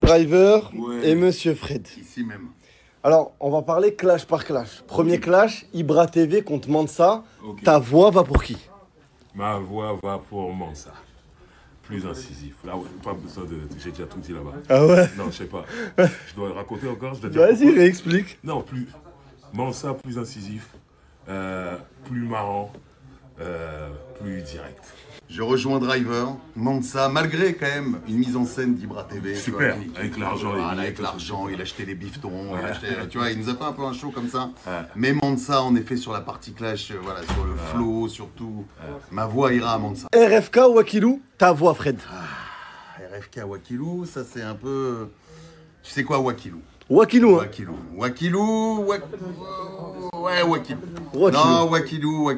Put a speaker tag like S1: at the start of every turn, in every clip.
S1: Driver
S2: Ouais.
S1: et Monsieur Fred.
S2: Ici même.
S1: Alors, on va parler clash par clash. Premier clash, Ibra TV contre Mansa.
S2: Ok.
S1: Ta voix va pour qui?
S3: Ma voix va pour Mansa. Plus incisif. Là, ouais, pas besoin de. J'ai déjà tout dit là-bas.
S1: Ah ouais?
S3: Non, je sais pas. Je dois raconter encore. Je dois dire
S1: Vas-y,
S3: pourquoi.
S1: réexplique.
S3: Non, plus. Mansa, plus incisif. Plus marrant. Plus direct.
S2: Je rejoins Driver, Mansa, malgré quand même une mise en scène d'Ibra TV.
S3: Super,
S2: tu vois,
S3: avec l'argent.
S2: Voilà, avec l'argent, il achetait des bifetons, il achetait, tu vois, il nous a fait un peu un show comme ça.
S3: Ouais.
S2: Mais Mansa, en effet, sur la partie clash, voilà, sur le flow, surtout, ma voix ira à Mansa.
S1: RFK ou Wakilou? Ta voix, Fred.
S2: RFK Wakilou, ça c'est un peu... Tu sais quoi, Wakilou?
S1: Wakilou, hein?
S2: Wakilou, ouais, Wakilou. Non, Wakilou,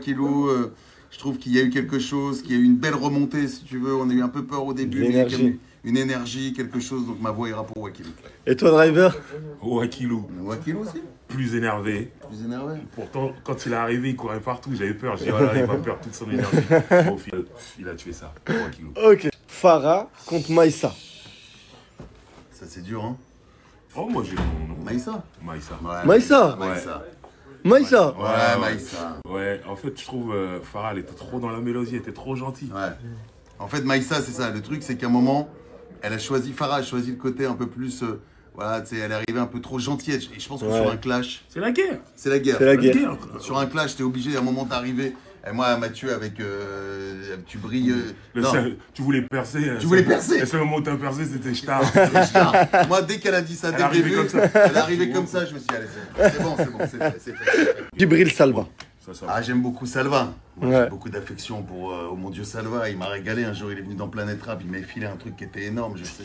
S2: je trouve qu'il y a eu quelque chose, qu'il y a eu une belle remontée, si tu veux. On a eu un peu peur au début.
S1: L'énergie.
S2: Une énergie, quelque chose. Donc ma voix ira pour Wakilou.
S1: Et toi, Driver?
S3: Wakilou,
S2: Wakilou aussi?
S3: plus énervé.
S2: Plus énervé.
S3: Pourtant, quand il est arrivé, il courait partout. J'avais peur. Je dis, voilà, il va perdre toute son énergie. Au final, il a tué ça. Wakilou.
S1: Ok. Farah contre Maïssa.
S2: Ça c'est dur, hein?
S3: Oh, moi j'ai mon nom.
S2: Maïssa.
S3: Maïssa.
S2: Ouais,
S1: Maïssa.
S2: Maïssa.
S1: Maïssa.
S2: Ouais, Maïssa.
S3: Ouais, en fait, je trouve Farah, elle était trop dans la mélodie, elle était trop gentille.
S2: Ouais. En fait, Maïssa, c'est ça. Le truc, c'est qu'à un moment, Farah a choisi le côté un peu plus... voilà, tu sais, elle est arrivée un peu trop gentille. Et je pense que sur un clash,
S3: C'est la guerre.
S2: c'est la guerre.
S1: C'est la guerre.
S2: Sur un clash, t'es obligé à un moment d'arriver. Et moi, Mathieu, avec. Tu brilles. Non,
S3: Tu voulais percer.
S2: Tu voulais percer.
S3: Et ce moment où t'as percé, c'était Star.
S2: moi, dès qu'elle a dit ça, dès
S3: Elle
S2: le
S3: arrivait
S2: début,
S3: comme ça.
S2: elle est arrivée comme ça, je me suis dit, allez, c'est bon, c'est fait, c'est fait.
S1: Djibril Salva.
S3: Ça.
S2: Ah, j'aime beaucoup Salva. Moi,
S1: Ouais.
S2: j'ai beaucoup d'affection pour oh mon Dieu Salva. Il m'a régalé. Un jour, il est venu dans Planète Rap. Il m'a filé un truc qui était énorme. Je sais.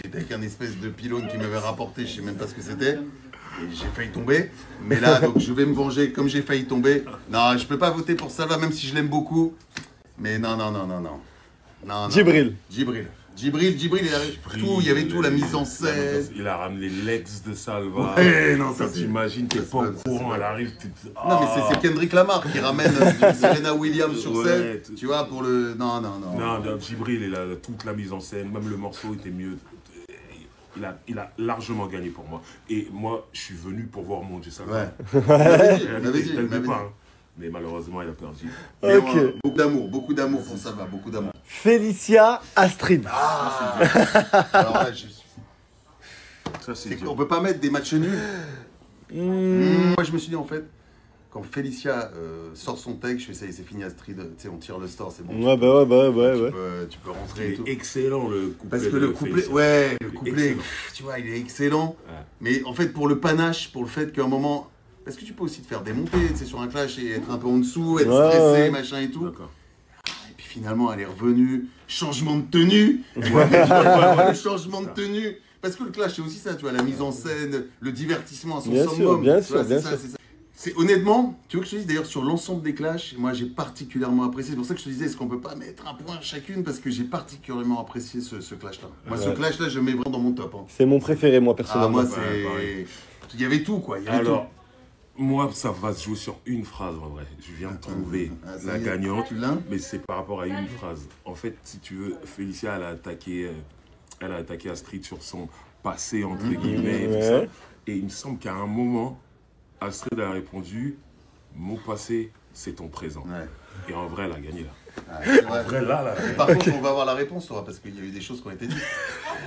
S2: J'étais avec un espèce de pylône qui m'avait rapporté. Je sais même pas ce que c'était. Et j'ai failli tomber. Mais là, donc, je vais me venger comme j'ai failli tomber. Non, je peux pas voter pour Salva, même si je l'aime beaucoup. Mais non.
S1: Djibril.
S2: Djibril, il avait tout. Il y avait tout, la mise en scène.
S3: Il a ramené l'ex de Salva.
S2: Ouais, non, ça
S3: Quand
S2: c'est.
S3: t'imagines, t'es pas au courant, elle arrive.
S2: Non, mais c'est Kendrick Lamar qui ramène Serena Williams sur scène. Tu vois, pour le. Non.
S3: Non, Djibril, il a toute la mise en scène, même le morceau était mieux. Il a largement gagné pour moi. Et moi, je suis venu pour voir mon Dieu Salva.
S2: Ouais. On avait dit.
S3: Mais malheureusement, il a perdu.
S2: Mais
S1: Ok.
S2: beaucoup d'amour pour ça, beaucoup d'amour.
S1: Félicia Astrid.
S2: Alors là,
S3: Ça, c'est
S2: on
S3: dur.
S2: peut pas mettre des matchs nuls. Moi, je me suis dit, en fait, quand Félicia sort son texte, je fais ça y est, c'est fini Astrid, tu sais, on tire le store, c'est bon.
S1: Ouais, bah ouais.
S2: Tu peux rentrer et tout.
S3: Il est excellent, le couplet.
S2: Parce que
S3: de
S2: le couplet,
S3: Félicia.
S2: ouais, le
S3: Il est
S2: couplet,
S3: excellent.
S2: tu vois, il est excellent.
S3: Ouais.
S2: Mais en fait, pour le panache, pour le fait qu'à un moment, parce que tu peux aussi te faire démonter, tu sais, sur un clash et être un peu en dessous, être
S1: Ouais,
S2: stressé,
S1: ouais.
S2: machin et tout.
S3: D'accord.
S2: Et puis finalement, elle est revenue, changement de tenue. Le changement de tenue. Parce que le clash, c'est aussi ça, tu vois, la mise en scène, le divertissement à son
S1: Bien sûr,
S2: summum.
S1: bien
S2: Tu
S1: sûr,
S2: vois,
S1: bien
S2: c'est ça,
S1: sûr.
S2: c'est ça. C'est honnêtement, tu veux que je te dise d'ailleurs sur l'ensemble des clashs, moi j'ai particulièrement apprécié. C'est pour ça que je te disais, est-ce qu'on peut pas mettre un point chacune parce que j'ai particulièrement apprécié ce clash-là. Moi, ce
S1: Ouais.
S2: clash-là, je mets vraiment dans mon top. Hein.
S1: C'est mon préféré, moi,
S2: Ah,
S1: personnellement.
S2: moi,
S3: pareil.
S2: c'est. Il y avait tout, quoi. Il y avait
S3: Alors, moi, ça va se jouer sur une phrase, en vrai. Je viens de trouver
S2: Ah, ça
S3: la
S2: y est.
S3: gagnante,
S2: Tu l'as
S3: mais c'est par rapport à une phrase. En fait, si tu veux, Félicia, elle a attaqué Astrid sur son passé, entre guillemets, et tout
S1: Ouais.
S3: ça. Et il me semble qu'à un moment, Astrid a répondu, mon passé, c'est ton présent.
S2: Ouais.
S3: Et en vrai, elle a gagné là.
S2: Ah, c'est
S3: En
S2: vrai.
S3: vrai, là.
S2: Par contre, on va avoir la réponse, toi, parce qu'il y a eu des choses qui ont été dites.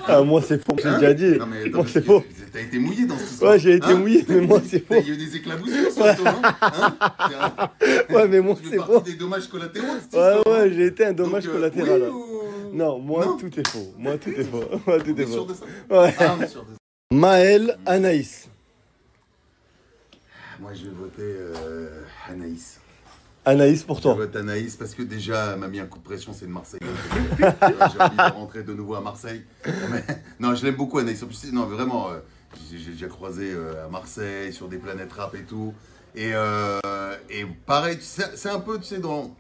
S1: Ah, moi, c'est faux, j'ai
S2: Hein
S1: déjà dit.
S2: Non, mais attends,
S1: Moi,
S2: parce
S1: c'est
S2: que
S1: faux.
S2: T'as été mouillé dans cette histoire.
S1: Ouais, j'ai été mouillé, mais moi, c'est faux.
S2: Il y a eu des éclaboussures sur toi, hein.
S1: Ouais, mais moi,
S2: Tu fais
S1: c'est
S2: partie
S1: faux.
S2: des dommages collatéraux de cette
S1: Ouais,
S2: histoire.
S1: ouais, j'ai été un dommage
S2: Donc,
S1: collatéral.
S2: oui
S1: hein.
S2: ou-
S1: Non, moi,
S2: Non.
S1: tout est faux. Moi, tout est faux. Moi, tout
S2: On
S1: est
S2: est sûr
S1: faux.
S2: de ça
S1: Ouais.
S2: Ah, on est sûr de ça.
S1: Maël, Anaïs.
S2: Moi, je vais voter Anaïs.
S1: Anaïs pour
S2: Je
S1: toi.
S2: vote Anaïs parce que déjà, elle m'a mis un coup de pression, c'est une Marseillaise. J'ai envie de rentrer de nouveau à Marseille. Mais, non, je l'aime beaucoup, Anaïs. En plus, non, vraiment, j'ai déjà croisé à Marseille, sur des planètes rap et tout. Et pareil, c'est un peu, tu sais, dans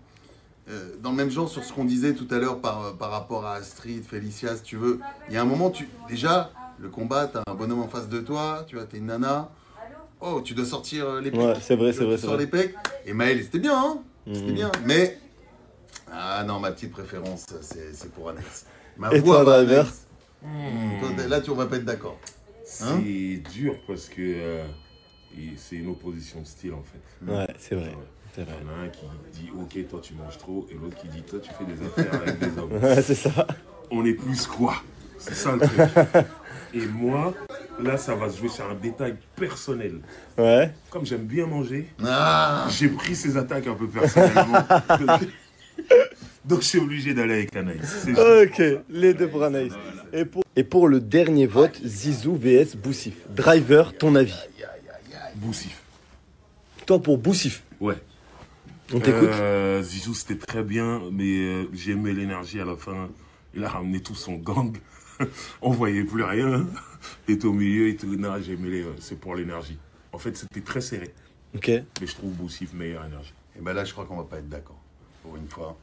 S2: le même genre sur ce qu'on disait tout à l'heure par rapport à Astrid, Félicia, si tu veux. Il y a un moment, déjà, le combat, t'as un bonhomme en face de toi, tu vois, t'es une nana. Oh, tu dois sortir les pecs.
S1: Ouais, c'est vrai, c'est vrai,
S2: Tu
S1: c'est
S2: sors
S1: vrai.
S2: les pecs. Et Maël, c'était bien, hein. C'était
S1: Mhm.
S2: bien. Mais, ah non, ma petite préférence, c'est pour Anaïs. Ma
S1: Et
S2: voix
S1: toi,
S2: va à
S1: Driver
S2: Anaïs. là, on va pas être d'accord. Hein?
S3: C'est dur parce que c'est une opposition de style en fait.
S1: Ouais, c'est vrai.
S3: Ouais.
S1: C'est vrai.
S3: Il y en a un qui dit ok, toi tu manges trop, et l'autre qui dit toi tu fais des affaires avec des hommes.
S1: Ouais, c'est ça.
S3: On est plus quoi? C'est ça le truc. Et moi, là ça va se jouer sur un détail personnel.
S1: Ouais.
S3: Comme j'aime bien manger,
S2: Ah,
S3: j'ai pris ces attaques un peu personnellement. Donc je suis obligé d'aller avec Anaïs. C'est juste.
S1: Ok, les deux pour Anaïs. Et pour le dernier vote, Zizou vs Boussif. Driver, ton avis?
S3: Boussif.
S1: Toi pour Boussif.
S3: Ouais.
S1: On t'écoute.
S3: Zizou c'était très bien, mais j'ai aimé l'énergie à la fin. Il a ramené tout son gang. On voyait plus rien. Il était au milieu, il était là, j'ai aimé c'est pour l'énergie. En fait c'était très serré.
S1: Ok.
S3: Mais je trouve Boussif meilleure énergie.
S2: et ben là, je crois qu'on va pas être d'accord. Pour une fois.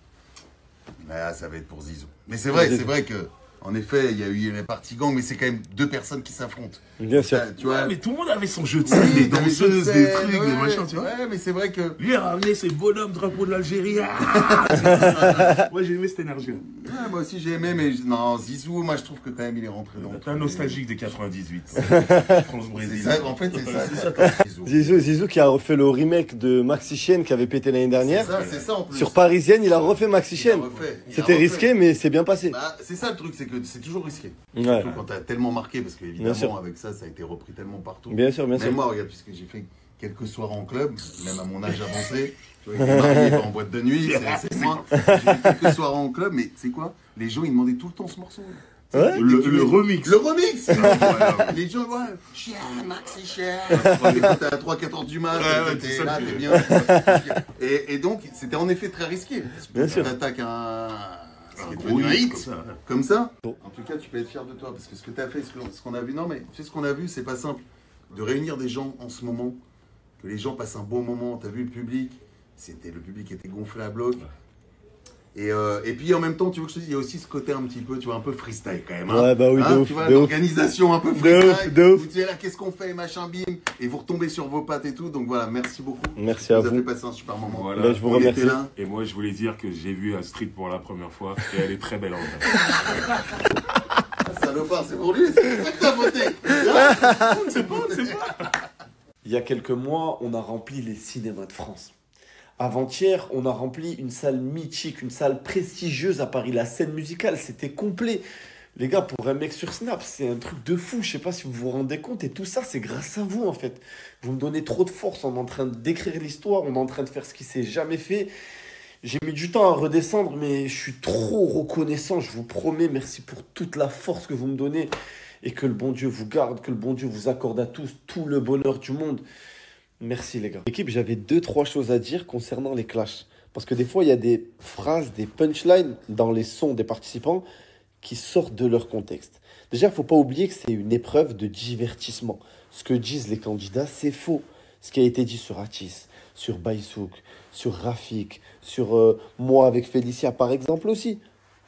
S2: Là, ça va être pour Zizou. Mais c'est vrai que, en effet, il y a eu les parties gang, mais c'est quand même deux personnes qui s'affrontent.
S1: Bien sûr.
S2: Tu vois,
S3: Ouais, mais tout le monde avait son jeu de
S2: oui,
S3: scène, des
S2: t'avais
S3: danseuses,
S2: cette
S3: des
S2: scène,
S3: trucs, des
S2: ouais,
S3: machins, tu vois.
S2: Ouais, mais c'est vrai que.
S3: Lui a ramené ses bonhommes drapeau de l'Algérie. Ah moi j'ai aimé cette énergie.
S2: Ouais, moi aussi j'ai aimé, mais non, Zizou, moi je trouve que quand même il est rentré dans le
S3: T'es un
S2: truc.
S3: nostalgique de 98.
S2: C'est
S3: France-Brésil.
S2: ça, en fait, c'est ça.
S1: Zizou qui a refait le remake de Maxi Chien qui avait pété l'année dernière.
S2: C'est ça en plus.
S1: Sur Parisienne, il a refait Maxi
S2: Il a
S1: Chien.
S2: refait.
S1: C'était risqué, mais c'est bien passé.
S2: Bah, c'est ça le truc, c'est que c'est toujours risqué.
S1: Ouais.
S2: Surtout quand t'as tellement marqué, parce
S1: Bien sûr.
S2: qu'évidemment, avec ça, ça a été repris tellement partout.
S1: Bien sûr, bien sûr.
S2: Même moi, regarde, puisque j'ai fait quelques soirs en club, même à mon âge avancé, tu vois, j'étais marié, pas en boîte de nuit, c'est moi. J'ai fait quelques soirs en club, mais tu sais quoi? Les gens, ils demandaient tout le temps ce morceau.
S1: Ouais.
S3: Le remix.
S2: Le remix. Les gens, ouais, chien, Max, c'est cher. Et quand t'es à 3-4 heures du mat,
S3: Ouais,
S2: t'es
S3: c'est ça
S2: là,
S3: que
S2: t'es
S3: tu-
S2: bien. Et donc, c'était en effet très risqué. Parce que
S1: Bien
S2: quand
S1: sûr.
S2: t'attaques un
S3: gros
S2: devenu un
S3: hit,
S2: hit,
S3: comme ça.
S2: comme ça.
S1: Bon.
S2: En tout cas, tu peux être fier de toi, parce que ce que t'as fait, ce qu'on a vu, non mais, tu sais, ce qu'on a vu, c'est pas simple. De réunir des gens en ce moment, que les gens passent un bon moment, t'as vu le public, le public était gonflé à bloc. Et puis en même temps, tu vois que je te dis, il y a aussi ce côté un petit peu, tu vois, un peu freestyle quand même. Hein.
S1: Ouais, bah oui, de ouf,
S2: Tu vois,
S1: de ouf.
S2: l'organisation un peu freestyle.
S1: De ouf.
S2: Vous dites là, qu'est-ce qu'on fait, machin, bim. Et vous retombez sur vos pattes et tout. Donc voilà, merci beaucoup.
S1: Merci à
S2: Vous avez
S1: vous.
S2: passé un super moment.
S3: Voilà.
S1: Bah, je vous
S2: On
S1: remercie.
S2: était là.
S3: Et moi je voulais dire que j'ai vu Astrid pour la première fois et elle est très belle en vrai.
S2: Ah, salopard, c'est pour lui, c'est pour ça que t'as voté.
S3: C'est pas.
S4: Il y a quelques mois, on a rempli les cinémas de France. Avant-hier, on a rempli une salle mythique, une salle prestigieuse à Paris. La scène musicale, c'était complet. Les gars, pour un mec sur Snap, c'est un truc de fou. Je sais pas si vous vous rendez compte. Et tout ça, c'est grâce à vous, en fait. Vous me donnez trop de force. On est en train d'écrire l'histoire. On est en train de faire ce qui s'est jamais fait. J'ai mis du temps à redescendre, mais je suis trop reconnaissant. Je vous promets, merci pour toute la force que vous me donnez. Et que le bon Dieu vous garde, que le bon Dieu vous accorde à tous tout le bonheur du monde. Merci les gars.
S1: Équipe, j'avais 2-3 choses à dire concernant les clashs. Parce que des fois, il y a des phrases, des punchlines dans les sons des participants qui sortent de leur contexte. Déjà, il ne faut pas oublier que c'est une épreuve de divertissement. Ce que disent les candidats, c'est faux. Ce qui a été dit sur Atis, sur Baïsouk, sur Rafik, sur moi avec Félicia par exemple aussi.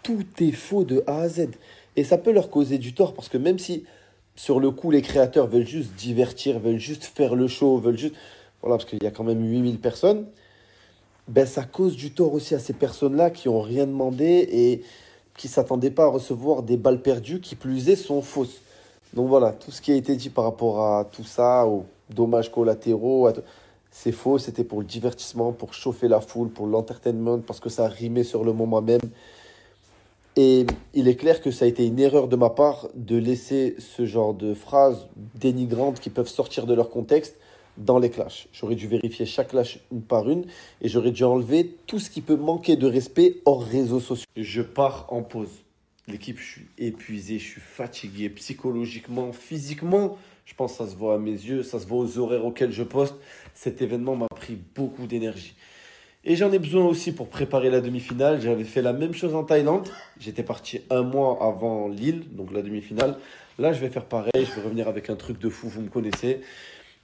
S1: Tout est faux de A à Z. Et ça peut leur causer du tort parce que même si sur le coup les créateurs veulent juste divertir, veulent juste faire le show, veulent juste... Voilà, parce qu'il y a quand même 8000 personnes. Ben ça cause du tort aussi à ces personnes-là qui n'ont rien demandé et qui ne s'attendaient pas à recevoir des balles perdues qui plus est sont fausses. Donc voilà, tout ce qui a été dit par rapport à tout ça, aux dommages collatéraux, c'est faux, c'était pour le divertissement, pour chauffer la foule, pour l'entertainment, parce que ça rimait sur le moment même. Et il est clair que ça a été une erreur de ma part de laisser ce genre de phrases dénigrantes qui peuvent sortir de leur contexte dans les clashs. J'aurais dû vérifier chaque clash une par une et j'aurais dû enlever tout ce qui peut manquer de respect hors réseaux sociaux.
S4: Je pars en pause. L'équipe, je suis épuisé, je suis fatigué psychologiquement, physiquement. Je pense que ça se voit à mes yeux, ça se voit aux horaires auxquels je poste. Cet événement m'a pris beaucoup d'énergie. Et j'en ai besoin aussi pour préparer la demi-finale. J'avais fait la même chose en Thaïlande. J'étais parti un mois avant Lille, donc la demi-finale. Là, je vais faire pareil. Je vais revenir avec un truc de fou, vous me connaissez.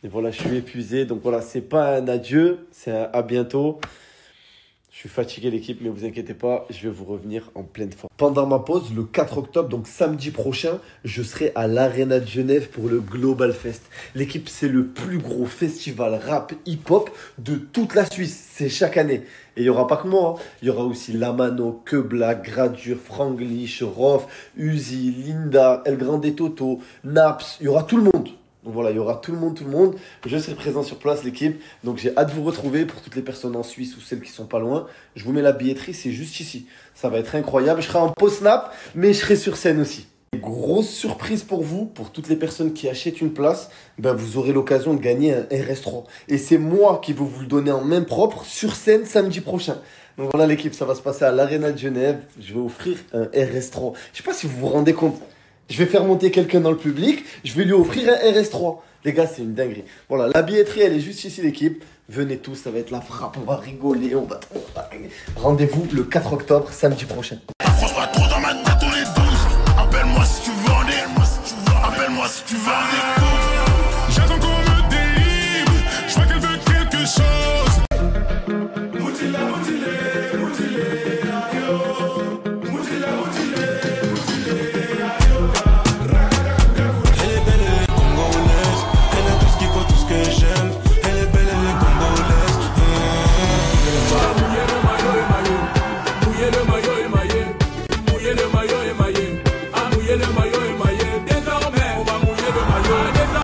S4: Et voilà, je suis épuisé. Donc voilà, c'est pas un adieu, c'est un à bientôt.
S1: Je suis fatigué l'équipe, mais vous inquiétez pas, je vais vous revenir en pleine forme. Pendant ma pause, le 4 octobre, donc samedi prochain, je serai à l'Arena de Genève pour le Global Fest. L'équipe, c'est le plus gros festival rap hip-hop de toute la Suisse. C'est chaque année. Et il n'y aura pas que moi, hein. Il y aura aussi Lamano, Kebla, Gradure, Franglish, Rof, Uzi, Linda, El Grande Toto, Naps. Il y aura tout le monde. Donc voilà, il y aura tout le monde. Je serai présent sur place, l'équipe. Donc j'ai hâte de vous retrouver pour toutes les personnes en Suisse ou celles qui sont pas loin. Je vous mets la billetterie, c'est juste ici. Ça va être incroyable. Je serai en post-snap, mais je serai sur scène aussi. Grosse surprise pour vous, pour toutes les personnes qui achètent une place, ben vous aurez l'occasion de gagner un RS3. Et c'est moi qui vais vous le donner en main propre sur scène samedi prochain. Donc voilà l'équipe, ça va se passer à l'Arena de Genève. Je vais offrir un RS3. Je sais pas si vous vous rendez compte. Je vais faire monter quelqu'un dans le public, je vais lui offrir un RS3. Les gars, c'est une dinguerie. Voilà, la billetterie, elle est juste ici, l'équipe. Venez tous, ça va être la frappe, on va rigoler, on va... Rendez-vous le 4 octobre, samedi prochain.
S5: Franchement, trop dans ma tête, on est 12. Appelle-moi si tu veux en est. Appelle-moi si tu veux en est. J'attends qu'on me délivre. Je vois qu'elle veut quelque chose. Moutila, moutile, moutile, ayo. Moutila, moutile, moutile, ayo. Elle est belle, elle est congolaise. Elle a tout ce qu'il faut, tout ce que j'aime. Elle est belle, elle est congolaise. Mouiller le maillot émaillé. Mouiller le maillot émaillé. Mouiller le maillot émaillé. Ah, mouiller le maillot émaillé. Désormais, on va mouiller le maillot.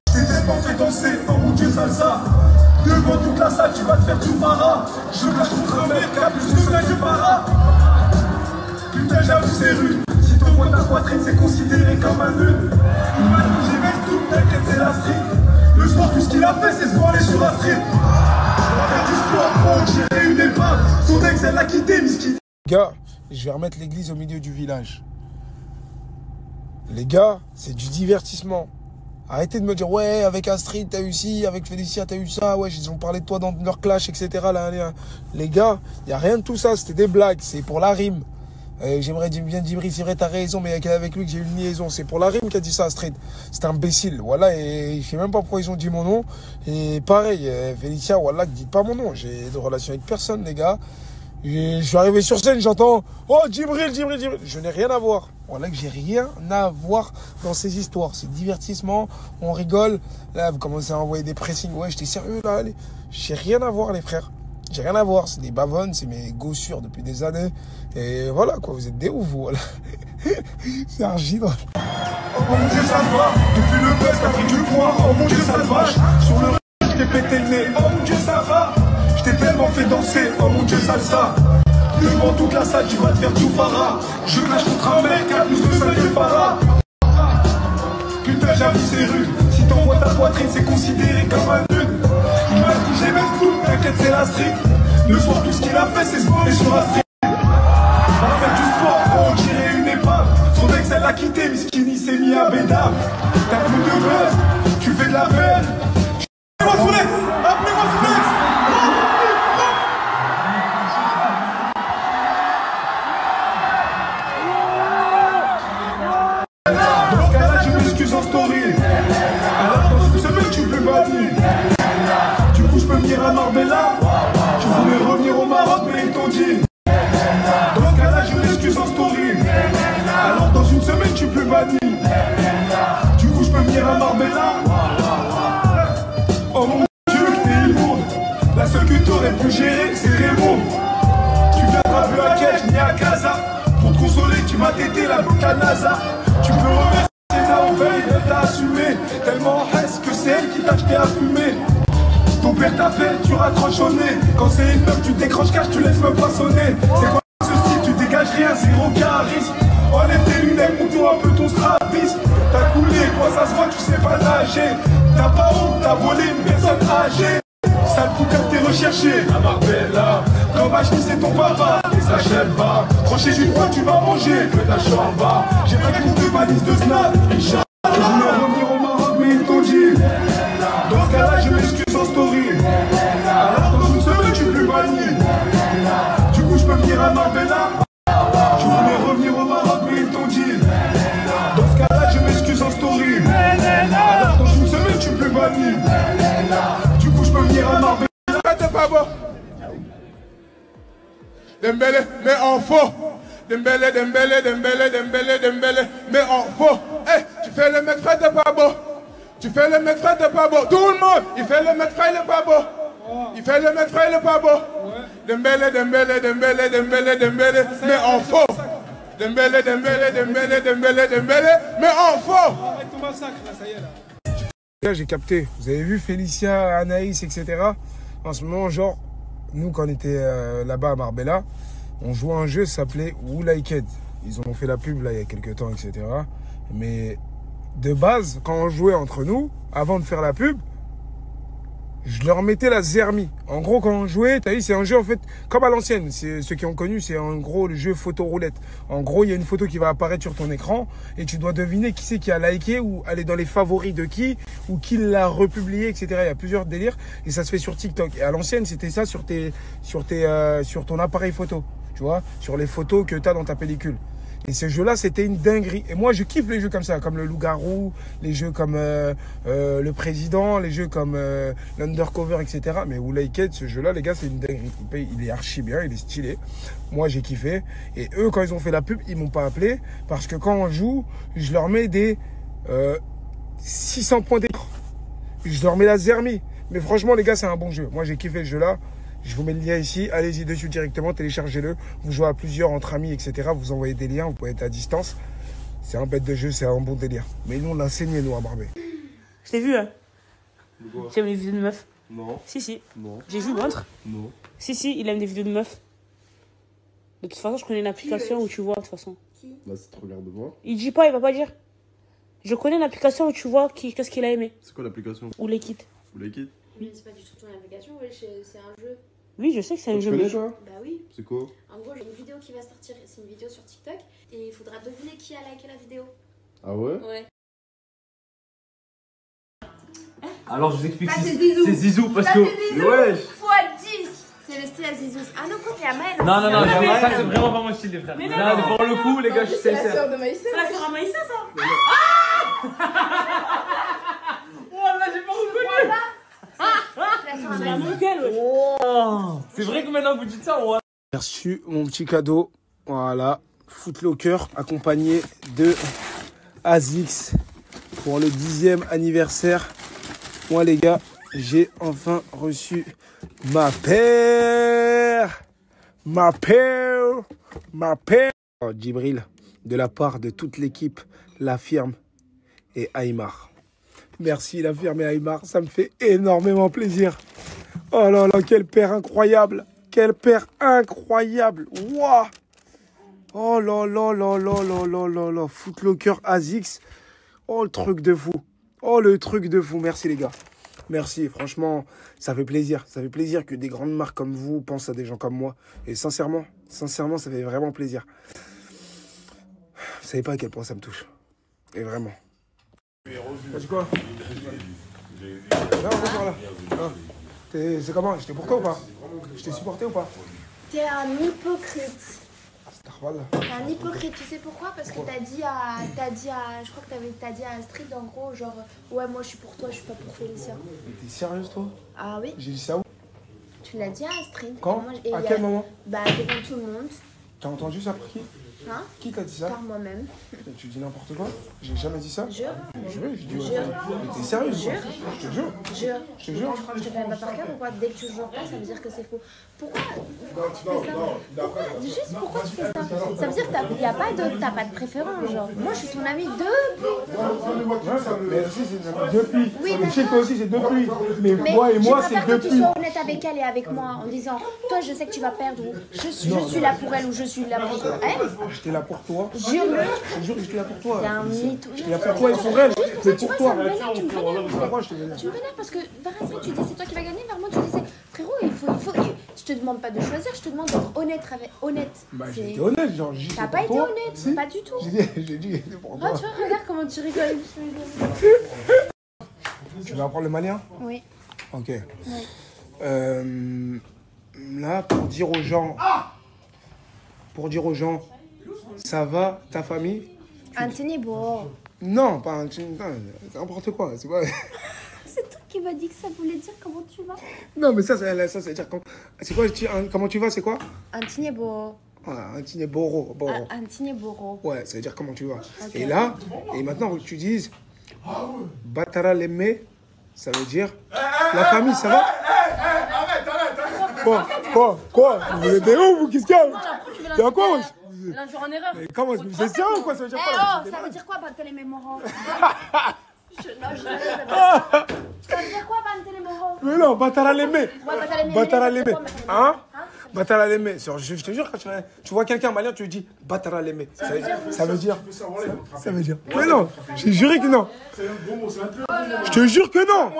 S6: T'es tellement fait danser dans mon Dieu salsa. Devant toute la salle, tu vas te faire du para. Je cache contre un mec qui a plus de flingue que para. Putain, j'avoue, c'est rude. Si ton vois ta poitrine, c'est considéré comme un nœud. Il m'a dit, j'ai même tout, t'inquiète, c'est la street. Le sport, tout ce qu'il a fait, c'est se branler sur la street. On va faire du sport, on tirer une épave. Son ex, elle l'a quitté, miskin.
S7: Gars, je vais remettre l'église au milieu du village. Les gars, c'est du divertissement. Arrêtez de me dire, ouais, avec Astrid, t'as eu ci, avec Félicia, t'as eu ça, ouais, ils ont parlé de toi dans leur clash, etc. Là. Les gars, il n'y a rien de tout ça, c'était des blagues, c'est pour la rime. J'aimerais bien dire, c'est vrai, t'as raison, mais avec lui que j'ai eu une liaison. C'est pour la rime qu'a dit ça, Astrid. C'est imbécile, voilà, et je sais même pas pourquoi ils ont dit mon nom. Et pareil, Félicia, voilà, dites pas mon nom. J'ai de relations avec personne, les gars. Et je suis arrivé sur scène, j'entends « Oh, Djibril !» Je n'ai rien à voir. Voilà que j'ai rien à voir dans ces histoires. C'est divertissement, on rigole. Là, vous commencez à envoyer des pressings. Ouais, j'étais sérieux, là, allez. J'ai rien à voir, les frères. J'ai rien à voir. C'est des bavonnes, c'est mes gossures depuis des années. Et voilà, quoi, vous êtes des ouf, vous, voilà. C'est archi drôle.
S6: Oh mon Dieu, ça va. Depuis le buzz, t'as pris du poids. Oh mon Dieu, ça te vache. Sur le je t'ai pété le nez. Oh mon Dieu, ça va. Je t'ai tellement fait danser. Oh mon Dieu, salsa. Devant toute la salle, tu vas te faire du para. Je clash contre un mec qui a plus de flingue que para. Putain, j'avoue, c'est rude. Si t'envoies ta poitrine, c'est considéré comme un nude. Il m'a dit, j'ai même tout. T'inquiète, c'est la street. Le soir, tout ce qu'il a fait, c'est se branler sur la street. Va faire du sport, on tirer une épave. Son ex, elle l'a quitté, Miskini s'est mis à bédave. T'as plus de buzz, tu fais de la peine. Appelez-moi Souley, appelez-moi Souley. Dans ce cas-là, je m'excuse en story. Alors dans une semaine, tu peux bannir. Du coup, je peux venir à Marbella. Tu voulais revenir au Maroc, mais ils t'ont dit. Dans ce cas-là, je m'excuse en story. Alors dans une semaine, tu peux bannir. Du coup, je peux venir à Marbella. Oh mon Dieu, que t'es immonde. La seule que t'aurais pu gérer, c'est Raymond. Tu viendras plus à Kech ni à Casa. Pour te consoler, tu m'as tété la boucle à NASA. Tu peux remercier la veille, elle t'a assumé. Tellement hesse que c'est elle qui t'a acheté à fumer. Ton père t'appelle, tu raccroches au nez. Quand c'est une meuf, tu décroches cash, tu laisses même pas sonner. C'est quoi ce style, tu dégages rien, zéro charisme. Enlève tes lunettes, monte un peu ton strabisme. T'as coulé, toi ça se voit, tu sais pas nager. T'as pas honte, t'as volé une personne âgée. Sale bouquin, t'es recherché à Marbella. Comme Ashley, c'est ton papa, et ça j'aime pas. Crochet du droit, tu vas manger, que ta chamba. J'ai pas compte de valise de snap, Inch'Allah. Je voulais revenir au Maroc, mais ils t'ont dit. Dans ce cas-là, je m'excuse en story. Alors dans une semaine, tu peux bannir. Du coup, je peux venir à Marbella. Tu voulais revenir au Maroc, mais ils t'ont dit. Dans ce cas-là, je m'excuse en story. Alors dans une semaine, tu peux bannir. Du coup, je peux venir à Marbella.
S5: Dembélé, mais en faux. Dembélé, Dembélé, Dembélé, Dembélé, Dembélé, mais en faux. Eh, tu fais le mec frère, t'es pas beau. Tu fais le mec frère, t'es pas beau. Tout le monde, il fait le mec frère, il est pas beau. Il fait le mec frère, il est pas beau. Dembélé, Dembélé, Dembélé, Dembélé, Dembélé, mais en faux. Dembélé, Dembélé, Dembélé, Dembélé, Dembélé, mais en faux.
S6: Arrête ton massacre, là, ça y est, là.
S7: Là, j'ai capté. Vous avez vu Félicia, Anaïs, etc. En ce moment, genre, nous, quand on était là-bas à Marbella, on jouait à un jeu qui s'appelait Who Like It. Ils ont fait la pub là il y a quelques temps, etc. Mais de base, quand on jouait entre nous, avant de faire la pub, je leur mettais la zermie. En gros, quand on jouait, t'as vu, c'est un jeu en fait comme à l'ancienne. C'est ceux qui ont connu, c'est en gros le jeu photo roulette. En gros, il y a une photo qui va apparaître sur ton écran et tu dois deviner qui c'est qui a liké ou aller dans les favoris de qui ou qui l'a republié, etc. Il y a plusieurs délires et ça se fait sur TikTok. Et à l'ancienne, c'était ça sur ton appareil photo, tu vois, sur les photos que t'as dans ta pellicule. Et ce jeu-là, c'était une dinguerie. Et moi, je kiffe les jeux comme ça, comme le loup-garou, les jeux comme le président, les jeux comme l'undercover, etc. Mais Who Like It, ce jeu-là, les gars, c'est une dinguerie. Il est archi bien, il est stylé. Moi, j'ai kiffé. Et eux, quand ils ont fait la pub, ils m'ont pas appelé. Parce que quand on joue, je leur mets des 600 points d'écran. Je leur mets la zermie. Mais franchement, les gars, c'est un bon jeu. Moi, j'ai kiffé ce jeu-là. Je vous mets le lien ici, allez-y dessus directement, téléchargez-le. Vous jouez à plusieurs entre amis, etc. Vous envoyez des liens, vous pouvez être à distance. C'est un bête de jeu, c'est un bon délire. Mais nous, on l'a saigné, nous, à Barbé.
S8: Je t'ai vu, hein. Tu aimes les vidéos de meufs?
S1: Non.
S8: Si.
S1: Non.
S8: J'ai vu, montre.
S1: Non.
S8: Si, il aime des vidéos de meufs. De toute façon, je connais une application où tu vois, de toute façon.
S1: Là, c'est trop regarde de moi.
S8: Il dit pas, il va pas dire. Je connais une application où tu vois qu'est-ce qu'il a aimé.
S1: C'est quoi l'application?
S8: Ou les kits.
S1: Vous les quitte?
S9: Mais c'est pas du tout ton application, wesh, c'est un jeu.
S8: Oui, je sais que c'est un
S1: Tu
S8: jeu.
S1: connais,
S8: mais-
S1: toi?
S9: Bah oui.
S1: C'est quoi?
S9: En gros, j'ai une vidéo qui va sortir, c'est une vidéo sur TikTok, et il faudra deviner qui a liké la vidéo.
S1: Ah ouais?
S9: Ouais.
S10: Alors je vous explique.
S9: Ça, c'est Zizou.
S10: C'est Zizou parce
S9: Ça,
S10: que.
S9: c'est Zizou
S10: Wesh.
S9: x 10. C'est le style à Zizou. Ah non, quoi, il y a Maël.
S10: Non,
S8: mais-
S10: ça c'est vraiment pas mon style, les frères.
S8: Mais
S10: Là,
S8: non.
S10: pour le coup, les gars, je sais
S9: C'est la
S10: faire.
S9: sœur de Maïssa.
S8: C'est la sœur à Maïssa, ça.
S10: Oh là, j'ai pas reconnu.
S9: C'est la sœur à
S8: C'est la
S9: Maïssa.
S8: nickel, ouais.
S10: Oh, c'est vrai que maintenant vous dites ça, ouais.
S7: J'ai reçu mon petit cadeau. Voilà. Footlocker accompagné de Azix pour le 10e anniversaire. Moi, les gars, j'ai enfin reçu ma paire. Ma paire. Oh, Djibril, de la part de toute l'équipe, La Firme et Aymar. Merci La Firme et Aymar, ça me fait énormément plaisir. Oh là là, quelle paire incroyable. Quelle paire incroyable. Waouh. Oh là là là là là là là là. Footlocker Azix. Oh, le truc de fou. Oh, le truc de fou. Merci les gars. Merci. Franchement, ça fait plaisir. Ça fait plaisir que des grandes marques comme vous pensent à des gens comme moi. Et sincèrement, ça fait vraiment plaisir. Vous savez pas à quel point ça me touche. Et vraiment. T'as dit quoi? Là, rejoins là. C'est comment? J'étais pour toi ou pas? Je t'ai supporté ou pas?
S9: T'es un hypocrite.
S7: Starval.
S9: T'es un hypocrite, tu sais pourquoi? Parce que t'as dit à, je crois que t'as dit à Astrid en gros, genre, ouais, moi je suis pour toi, je suis pas pour Félicia.
S7: T'es sérieuse toi?
S9: Ah oui?
S7: J'ai dit ça où?
S9: Tu l'as dit à Astrid.
S7: Quand?
S9: Et moi,
S7: À quel moment?
S9: Bah, devant tout le monde.
S7: T'as entendu ça par qui?
S9: Hein?
S7: Qui t'a dit ça?
S9: Par moi-même.
S7: Tu dis n'importe quoi? J'ai jamais dit ça?
S9: Jure.
S7: Jure, je dis ouais.
S9: Jure.
S7: Mais t'es sérieuse?
S9: Jure.
S7: Je te jure.
S9: Jure.
S7: Je te jure.
S9: Tu crois que je te connais pas par cœur ou quoi? Dès que tu jures pas, ça veut dire que c'est faux. Pourquoi tu fais ça? Juste pourquoi tu fais ça? Ça veut dire que t'as pas de préférence, genre. Moi, je suis ton amie depuis.
S7: Ouais, mais aussi, c'est depuis.
S9: Oui,
S7: Mais je sais que toi aussi, c'est depuis. Mais
S9: Mais
S7: moi et moi,
S9: je
S7: c'est
S9: préfère que tu
S7: depuis.
S9: sois honnête avec elle et avec moi en disant, toi, je sais que tu vas perdre ou je suis là pour elle ou je suis là pour elle.
S7: J'étais là pour toi.
S9: Jure-le.
S7: Je te jure que j'étais là pour toi.
S9: T'es un mytho.
S7: J'étais là pour toi et pour elle. Mais
S9: Tu
S7: pour
S9: vois, ça
S7: toi.
S9: me vénère, tu me vénères.
S7: Pourquoi je te vénère?
S9: Tu me vénères parce que vers Astrid, tu dis c'est toi qui vas gagner, vers moi tu dis c'est frérot, il faut. Je te demande pas de choisir, je te demande d'être honnête.
S7: Bah,
S9: C'est-
S7: j'ai été honnête, genre, j'ai dit
S9: T'as
S7: c'est
S9: pas
S7: pour
S9: été
S7: toi.
S9: honnête,
S7: Si.
S9: pas du tout.
S7: J'ai dit c'est pour
S9: Oh,
S7: toi.
S9: tu vois, regarde comment tu rigoles.
S7: Tu vas apprendre le malien?
S9: Oui.
S7: Ok.
S9: Oui.
S7: Là, pour dire aux gens, ça va, ta famille?
S9: Anthony, bon.
S7: Non, pas un... C'est n'importe quoi. C'est pas...
S9: qui m'a dit que ça voulait dire comment tu vas.
S7: Non, mais ça veut dire c'est quoi, comment tu vas, c'est quoi?
S9: Antinebo.
S7: Ah, Antineboro.
S9: Antineboro.
S7: Ouais, ça veut dire comment tu vas.
S9: Ok.
S7: Et là, et maintenant, faut que tu dises Batara Lemme, ça veut dire la famille, ça va? Quoi? Vous êtes des ouf, vous, qu'est-ce qu'il y a? Il y a quoi, wesh?
S9: Là, je suis en erreur.
S7: Mais comment, c'est ça ou quoi? Ça veut dire quoi?
S9: Ça veut dire quoi, Bantele Memoro? Ça veut dire quoi, Bantele Memoro?
S7: Mais non, Batara Lemme. Batara Lemme.
S9: Lemme.
S7: Hein? Batara Lemme. Je te jure, quand tu vois quelqu'un malien, tu lui dis Batara Lemme. Ça veut dire. Ça veut dire. Mais non, j'ai juré que non.
S6: C'est un gros mot, c'est un truc.
S7: Je te jure que non.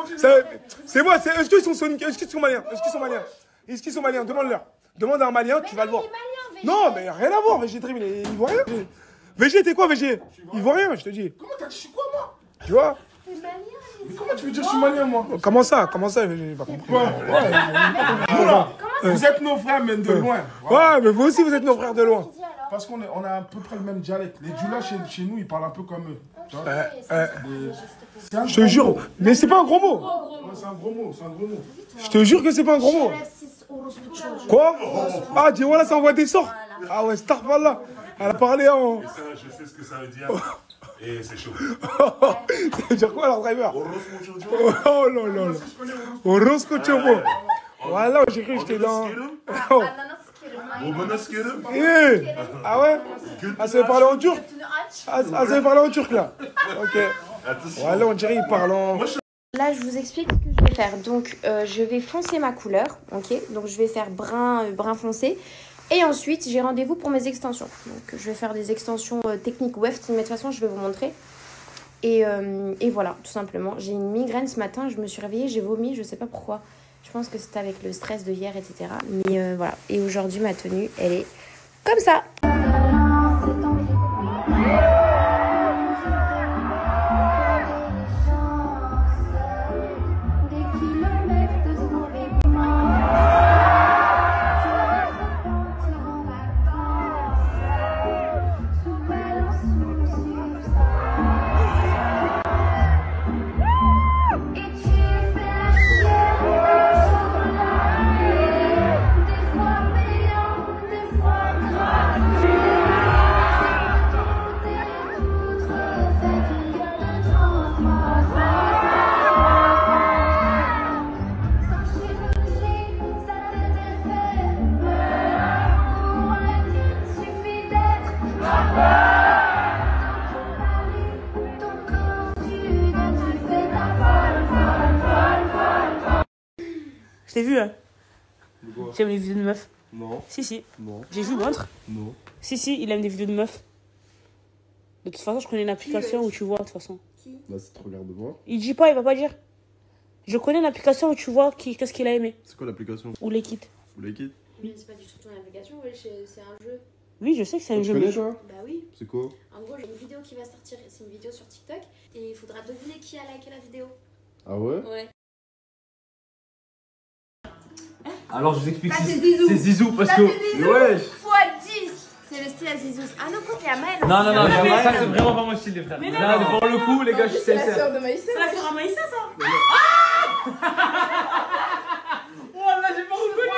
S7: C'est moi. Est-ce qu'ils sont soniques? Est-ce qu'ils sont maliens? Est-ce qu'ils sont maliens? Demande-leur. Demande à un malien, tu vas le voir. Non, mais rien à voir. VG Dream, il est ivoirien. VG, t'es quoi, VG? Ivoirien, je te dis.
S6: Comment t'as dit, je suis quoi, moi?
S7: Tu vois?
S6: Mais comment tu veux dire, je suis malien, moi?
S7: Comment ça, j'ai pas compris.
S6: Vous êtes nos frères, mais de loin.
S7: Ouais, mais vous aussi, vous êtes nos frères de loin.
S6: Parce qu'on a à peu près le même dialecte. Les Djula, chez nous, ils parlent un peu comme eux. Tu vois?
S7: Je te jure, mais c'est pas un gros mot.
S6: Ouais, c'est un gros mot, c'est un gros mot.
S7: Je te jure que c'est pas un gros mot. Quoi? Ah, dis voilà, ça envoie des sorts. Ah ouais, Starfallah. Elle a parlé en.
S3: Et ça, je sais ce que ça veut dire. Et c'est chaud.
S7: Ça veut dire quoi, leur driver? Oh là là là. Orosco Chobo. Voilà, j'ai cru que j'étais dans. Eh. Ah ouais? Ah, ça veut parler en turc? Ah, ça veut parler en turc là? Ok. Voilà, on dirait qu'ils parlent en.
S9: Là, je vous explique ce que je vais faire. Donc, je vais foncer ma couleur, ok? Donc, je vais faire brun foncé. Et ensuite, j'ai rendez-vous pour mes extensions. Donc, je vais faire des extensions techniques weft, mais de toute façon, je vais vous montrer. Et voilà, tout simplement. J'ai une migraine ce matin, je me suis réveillée, j'ai vomi, je sais pas pourquoi. Je pense que c'était avec le stress de hier, etc. Mais voilà. Et aujourd'hui, ma tenue, elle est comme ça.
S8: Je t'ai vu, hein. Tu aimes les vidéos de meufs?
S7: Non.
S8: Si.
S7: Non.
S8: J'ai vu, montre.
S7: Non.
S8: Si, il aime des vidéos de meufs. De toute façon, je connais une application où tu vois, de toute façon.
S7: Là, c'est trop l'air de voir.
S8: Il dit pas, il va pas dire. Je connais une application où tu vois qu'est-ce qu'il a aimé.
S7: C'est quoi l'application?
S8: Ou les kits.
S7: Vous les quitte?
S9: Mais c'est pas du tout ton application, c'est un jeu.
S8: Oui, je sais que c'est un
S7: Tu
S8: jeu.
S7: connais toi?
S9: Bah oui.
S7: C'est quoi?
S9: En gros, j'ai une vidéo qui va sortir. C'est une vidéo sur TikTok. Et il faudra deviner qui a liké la vidéo.
S7: Ah ouais?
S9: Ouais.
S10: Alors je vous explique.
S9: Ça, c'est Zizou.
S10: C'est Zizou parce
S9: Ça,
S10: que.
S9: c'est Zizou
S10: Ouais.
S9: x 10. C'est le style à Zizou. Ah non, quand il y a Maël.
S10: Non,
S9: aussi.
S10: mais ça c'est vraiment pas mon style, les frères.
S8: Mais non,
S10: Là,
S8: non.
S10: pour le coup, les gars, je suis
S9: C'est la
S10: sincère.
S9: sœur de Maïssa.
S8: C'est la sœur à Maïssa, ça.
S10: Oh là, j'ai pas reconnu.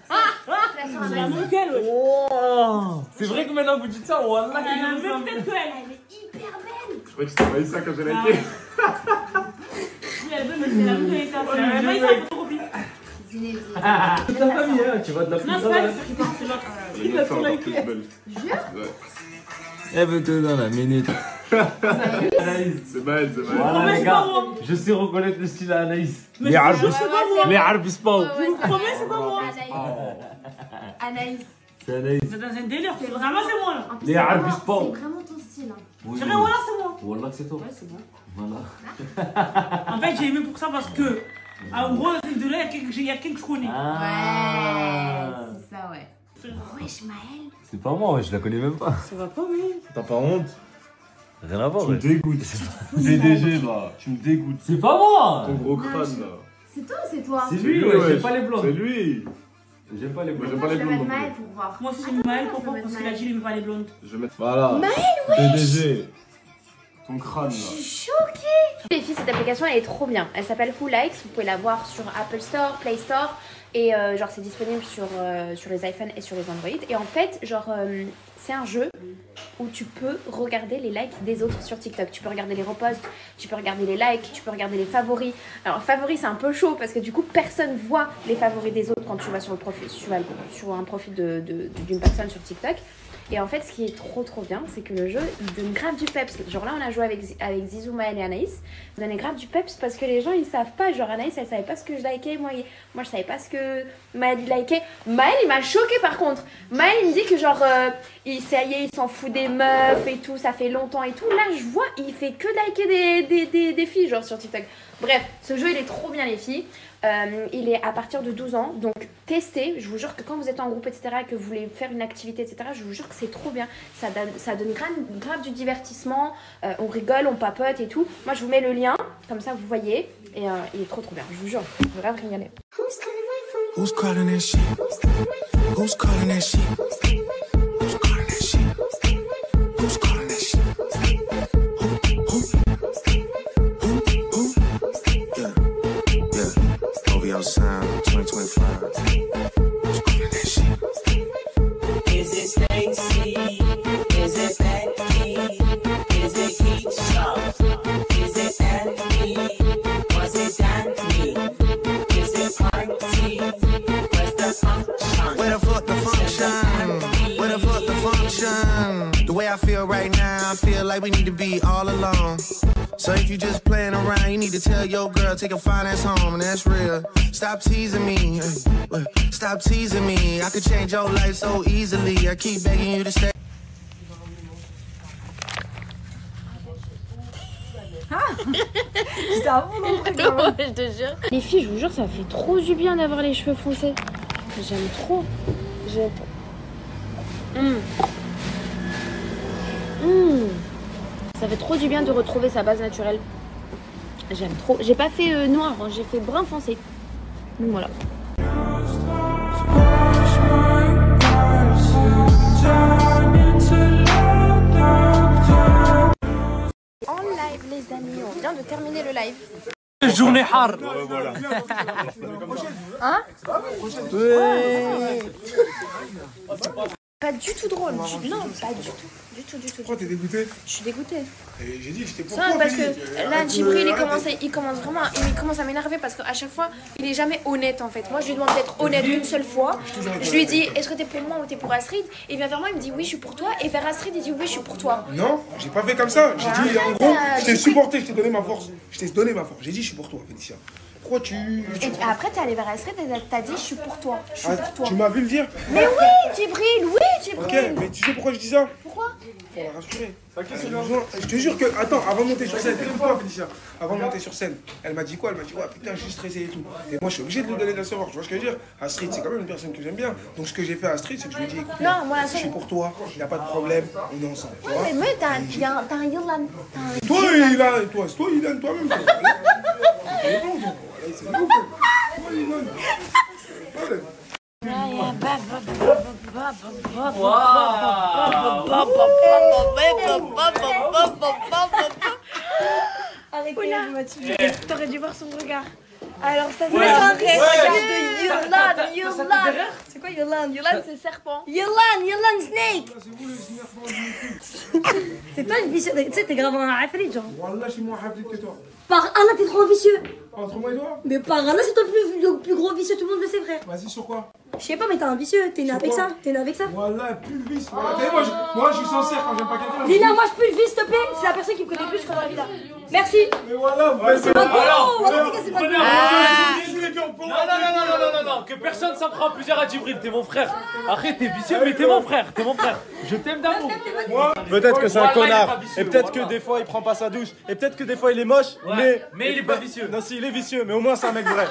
S9: C'est la sœur à
S8: C'est la
S9: Maïssa.
S8: même qu'elle, ouais.
S10: Oh. C'est vrai que maintenant vous dites ça, oh là,
S8: Elle a la même tête qu'elle.
S9: Elle est hyper belle.
S7: Je croyais que c'était Maïssa quand j'ai liké.
S8: Oui, elle veut, mais c'est la même Maïssa. C'est la même Maïssa, photocopie.
S9: Zinedine.
S10: toute la famille, hein, tu vois de la
S8: Non,
S10: pizza.
S8: c'est pas elle, c'est l'autre. Il a tout liké.
S10: Elle veut te dans la minute. Anaïs.
S7: C'est mal, c'est mal.
S10: Voilà les gars, je sais reconnaître le style à Anaïs. Les arbres, les arbres spawn.
S8: Je vous promets, c'est pas moi.
S9: Anaïs.
S10: C'est Anaïs.
S8: C'est dans un délire. C'est vraiment, c'est moi, là.
S9: En plus,
S10: Les
S9: c'est
S10: arbres
S9: vraiment-
S10: sport.
S9: C'est vraiment ton style. Hein.
S10: Oui,
S8: C'est vrai, voilà, c'est moi.
S10: Wallah que c'est toi.
S8: Ouais, c'est moi.
S10: Voilà.
S8: En fait, j'ai aimé pour ça parce que, en gros, dans cette vidéo-là, il y a quelqu'un que je connais.
S10: Ah.
S9: Ouais, c'est ça, ouais. Wesh, Maël.
S10: C'est pas moi, je la connais même pas.
S8: Ça va pas, mais.
S7: T'as pas honte?
S10: Rien à voir.
S7: Tu me dégoûtes. PDG là, tu me dégoûtes.
S10: C'est pas moi.
S7: Ton gros crâne là.
S9: C'est toi ou c'est toi?
S10: C'est lui, ouais, j'aime pas les
S7: C'est
S10: blondes.
S7: lui.
S10: J'aime pas les
S7: Moi,
S10: blondes.
S7: j'aime pas les
S9: Je vais
S7: blondes
S9: mettre
S7: non
S9: Maël
S7: plus.
S9: pour voir.
S8: Moi aussi, j'ai mis Maël pour voir parce qu'il a dit qu'il aimait pas les blondes.
S7: Je vais mettre. Voilà. PDG.
S10: Ton crâne là.
S9: Je suis choquée. Les filles, cette application elle est trop bien. Elle s'appelle Who Likes. Vous pouvez la voir sur Apple Store, Play Store. Et genre c'est disponible sur les iPhones et sur les Android. Et en fait, genre c'est un jeu où tu peux regarder les likes des autres sur TikTok. Tu peux regarder les reposts, tu peux regarder les likes, tu peux regarder les favoris. Alors favoris c'est un peu chaud parce que du coup personne voit les favoris des autres quand tu vas sur le profil, sur un profil d'une personne sur TikTok. Et en fait, ce qui est trop bien, c'est que le jeu, il donne grave du peps. Genre là, on a joué avec Zizou, Maël et Anaïs. Il donnait grave du peps parce que les gens, ils savent pas. Genre Anaïs, elle savait pas ce que je likais. Moi, je savais pas ce que Maël, il likait. Maël, il m'a choqué par contre. Maël, il me dit que genre, ça y est, il s'en fout des meufs et tout. Ça fait longtemps et tout. Là, je vois, il fait que liker des filles, genre sur TikTok. Bref, ce jeu, il est trop bien, les filles. Il est à partir de 12 ans, donc testez. Je vous jure que quand vous êtes en groupe, etc., et que vous voulez faire une activité, etc., je vous jure que c'est trop bien. Ça donne grave du divertissement. On rigole, on papote et tout. Moi, je vous mets le lien, comme ça vous voyez. Et il est trop bien, je vous jure. Je vais grave rigoler.
S5: Who's calling that shit? Who's calling that shit? Who's calling that shit? Who's calling that shit? OVO Sound 2025. Who's calling that shit?
S11: Is it Stacy? Is it Becky? Is it Keisha? Is it Annie? Was it Danny? Is it Party? Where's the function?
S5: Where the fuck the function? Where the fuck the function? The way I feel right now, I feel like we need to be all alone. So if you just playing around, you need to tell your girl, take a fine ass home, and that's real. Stop teasing me, stop teasing me. I could change your life so easily. I keep begging you to stay.
S9: C'était un bon nom, je te jure. Les filles, je vous jure, ça fait trop du bien d'avoir les cheveux foncés. J'aime trop. Ça fait trop du bien de retrouver sa base naturelle. J'aime trop. J'ai pas fait noir, hein, j'ai fait brun foncé. Donc voilà. En live les amis, on vient de terminer le live.
S10: Journée hard.
S3: Voilà.
S9: Hein?
S7: Ouais.
S9: Pas du tout drôle. Non, pas du tout. Du tout.
S7: Pourquoi t'es dégoûté?
S9: Je suis dégoûtée.
S7: J'ai dit, j'étais pour
S9: Ça,
S7: toi.
S9: parce que là, Djibril, il commence à m'énerver parce qu'à chaque fois, il est jamais honnête en fait. Moi, je lui demande d'être honnête une seule fois. Je lui dis, est-ce que t'es pour moi ou t'es pour Astrid? Et il vient vers moi, il me dit oui, je suis pour toi. Et vers Astrid, il dit oui, je suis pour toi.
S7: Non, j'ai pas fait comme ça. J'ai dit, en gros, je t'ai supporté, je t'ai donné ma force. J'ai dit, je suis pour toi, Félicia. Pourquoi tu...
S9: Et après, t'es allé vers Astrid et t'as dit, je suis pour toi. Je suis pour toi.
S7: Tu m'as vu le dire?
S9: Mais oui, Djibril, oui, Djibril.
S7: Ok, mais tu sais pourquoi je dis ça?
S9: Pourquoi?
S7: Pour la rassurer. Je te jure que, attends, avant de monter sur scène, écoute-moi Félicia, avant de monter sur scène, elle m'a dit quoi? Elle m'a dit, ouais, putain, je suis stressé et tout. Et moi, je suis obligé de lui donner de la savoir, tu vois ce que je veux dire? Astrid, c'est quand même une personne que j'aime bien. Donc, ce que j'ai fait à Astrid, c'est que je lui ai dit, écoute,
S9: non, moi,
S7: je suis pour toi, il n'y a pas de problème, on est ensemble. Tu vois?
S9: Mais t'as un Yolan.
S7: Toi, Ilan, toi, Ilan, toi-même. C'est ouf. Toi, Ilan. Problème.
S9: Arrêtez, t'aurais dû voir son regard. Alors ça c'est un regard de Yolan. C'est quoi Yolan? Yolan c'est serpent. Yolan Snake.
S12: C'est toi le vicieux, tu sais t'es grave un afrit genre.
S7: Wallah, je suis moins hafid que toi.
S12: Par Allah t'es trop vicieux.
S7: Entre moi et toi?
S12: Mais par Allah c'est toi le plus gros vicieux, tout le monde le sait frère.
S7: Vas-y, sur quoi?
S12: Je sais pas mais t'es un vicieux, t'es né avec ça,
S7: Wallah, plus le vice. Moi, je suis sincère quand j'aime pas quelqu'un.
S12: Lina, moi je pue le vice s'il te plaît, c'est la personne qui me connaît plus, je crois dans la vie là. Merci.
S7: Mais voilà,
S12: c'est pas bon. Voilà, c'est pas bon.
S10: Non, que personne s'en prend plusieurs à Djibril, t'es mon frère. Après, t'es vicieux, mais t'es mon frère. Je t'aime d'amour.
S13: Peut-être que c'est un
S10: Voilà, il est
S13: connard,
S10: pas vicieux,
S13: et peut-être
S10: voilà.
S13: que des fois il prend pas sa douche, et peut-être que des fois il est moche,
S10: Ouais, mais il est pas vicieux.
S13: Non, si, il est vicieux, mais au moins c'est un mec vrai.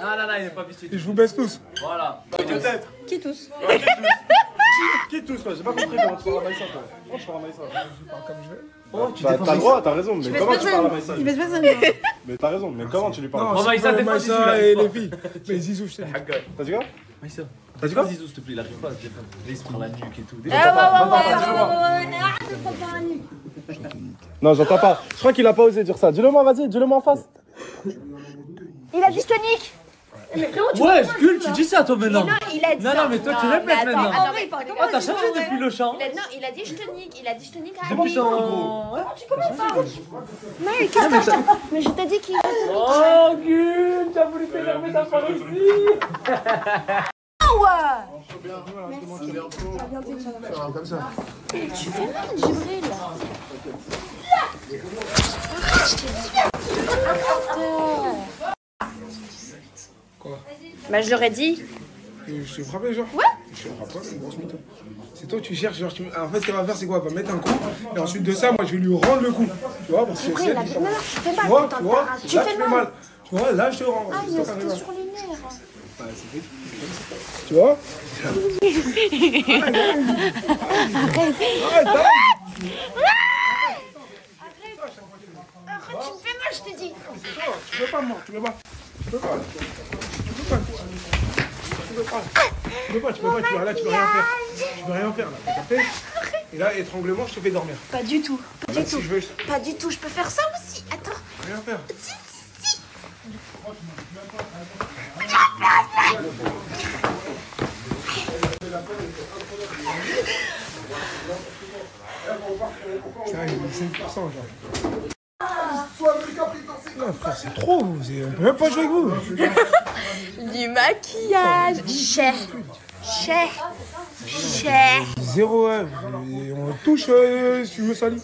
S10: Non, il est pas vicieux.
S7: Et je vous baisse tous.
S10: Voilà.
S13: Peut-être.
S9: Qui tous?
S13: Qui tous, quoi? J'ai pas compris comment tu parles à Maïssa, toi. Comment tu parles à Maïssa?
S7: Je parle comme je veux.
S13: Oh, t'as le droit, t'as raison, mais comment tu parles à Maïssa?
S12: Il baisse personne.
S13: Mais t'as raison, mais comment tu lui parles?
S7: Non,
S10: Maïssa, des fois, Zizou, il arrive
S7: et
S10: pas.
S7: les filles. Mais Zizou, je sais.
S13: T'as dit quoi?
S10: Maïssa.
S13: T'as dit quoi?
S10: Zizou, s'il te plaît, il arrive pas à se défendre. Là, il se prend la nuque et tout.
S12: Ouais.
S13: Non, j'entends pas. Je crois qu'il a pas osé dire ça. Dis-le-moi, vas-y, dis-le-moi en face.
S12: Il a dit je te nique. Mais frérot, tu
S10: Ouais,
S12: comprends,
S10: Gul, tu dis ça toi maintenant.
S12: Non, il a dit
S10: Non,
S12: ça.
S10: non, mais toi tu
S12: Non,
S10: répètes
S12: mais attends,
S10: maintenant.
S12: attends, mais il parle
S10: Ah, t'as changé depuis le chant.
S12: Non, il a dit je te nique. Il a dit je te nique.
S10: Depuis ton. Ouais.
S12: Tu commences à. Non, il casse pas. Mais je t'ai dit qu'il.
S10: Oh, Gul, tu as voulu t'énerver, t'as pas réussi.
S7: Comme ça.
S12: Tu fais mal, Jibril. Arrête, je t'ai dit. Arrête.
S7: Quoi?
S12: Bah, je l'aurais dit.
S7: Je t'ai frappé, genre?
S12: Ouais.
S7: Je te frappe pas, c'est une grosse mytho. C'est toi, tu cherches, genre, en fait, ce qu'elle va faire, c'est quoi? Elle va mettre un coup, et ensuite de ça, moi, je vais lui rendre le coup. Tu vois? Parce que
S12: Après, il a dit, non, tu fais mal.
S7: tu vois,
S12: putain,
S7: tu vois?
S12: tu
S7: Là,
S12: fais
S7: tu fais mal. Tu vois, là, je te rends.
S12: Ah,
S7: C'est
S12: il
S7: toi
S12: est
S7: qui arrives.
S12: sur les nerfs.
S7: Ouais, c'est fait. Tu vois? Arrête,
S12: Arrête, tu me fais mal, je t'ai dit.
S7: Tu peux pas, moi, tu peux pas. Tu peux pas. Tu vois, là, tu peux rien faire. Tu peux rien faire, là, t'as capté? Et là, étranglement, je te fais dormir.
S12: Pas du tout. Pas du
S7: Si
S12: tout.
S7: je veux,
S12: Pas du tout. Je peux faire ça aussi. Attends.
S7: rien faire. Ça, il est 5%, genre. Non, frère, c'est trop. On peut même pas jouer avec vous.
S12: Du maquillage. Cher.
S7: Zéro œuvre. Et on touche si tu me salis.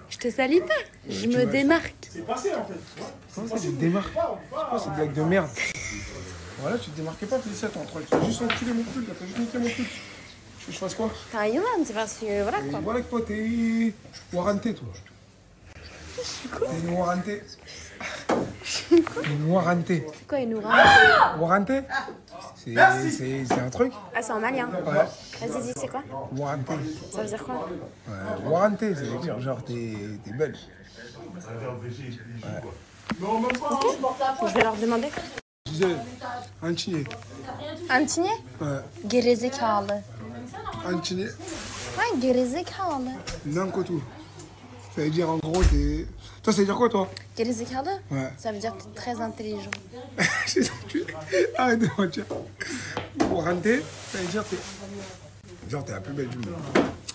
S12: Je te salis pas. Je me démarque.
S7: C'est passé en fait. Comment ça, tu te démarques? C'est quoi cette blague de merde? Voilà, tu te démarquais pas, Félicia, ton troll. Tu as juste enculé mon pull, t'as juste niqué mon pull. Tu veux que je fasse quoi?
S12: T'as rien, c'est parce que voilà
S7: Et
S12: quoi.
S7: voilà que toi, t'es warranté, toi. T'es une warranté. Une warranté.
S12: C'est quoi une oura?
S7: Warranté? C'est un truc?
S12: Ah, c'est en malien.
S7: Ouais.
S12: Vas-y, dis, c'est quoi?
S7: Warranté.
S12: Ça veut dire quoi?
S7: Ouais, warranté, ça veut dire genre t'es belle. Ouais.
S12: Je vais leur demander.
S7: Je disais, Antinier.
S12: Antinier?
S7: Ouais.
S12: Gerizekalı.
S7: Antinier.
S12: Ouais, gerizekalı.
S7: Nankotou. Ça veut dire en gros, t'es. Toi, ça veut dire quoi, toi?
S12: Gerizekalı?
S7: Ouais.
S12: Ça veut dire que t'es très intelligent.
S7: Arrête de mentir. Warranté, ça veut dire t'es. Genre, t'es la plus belle du monde.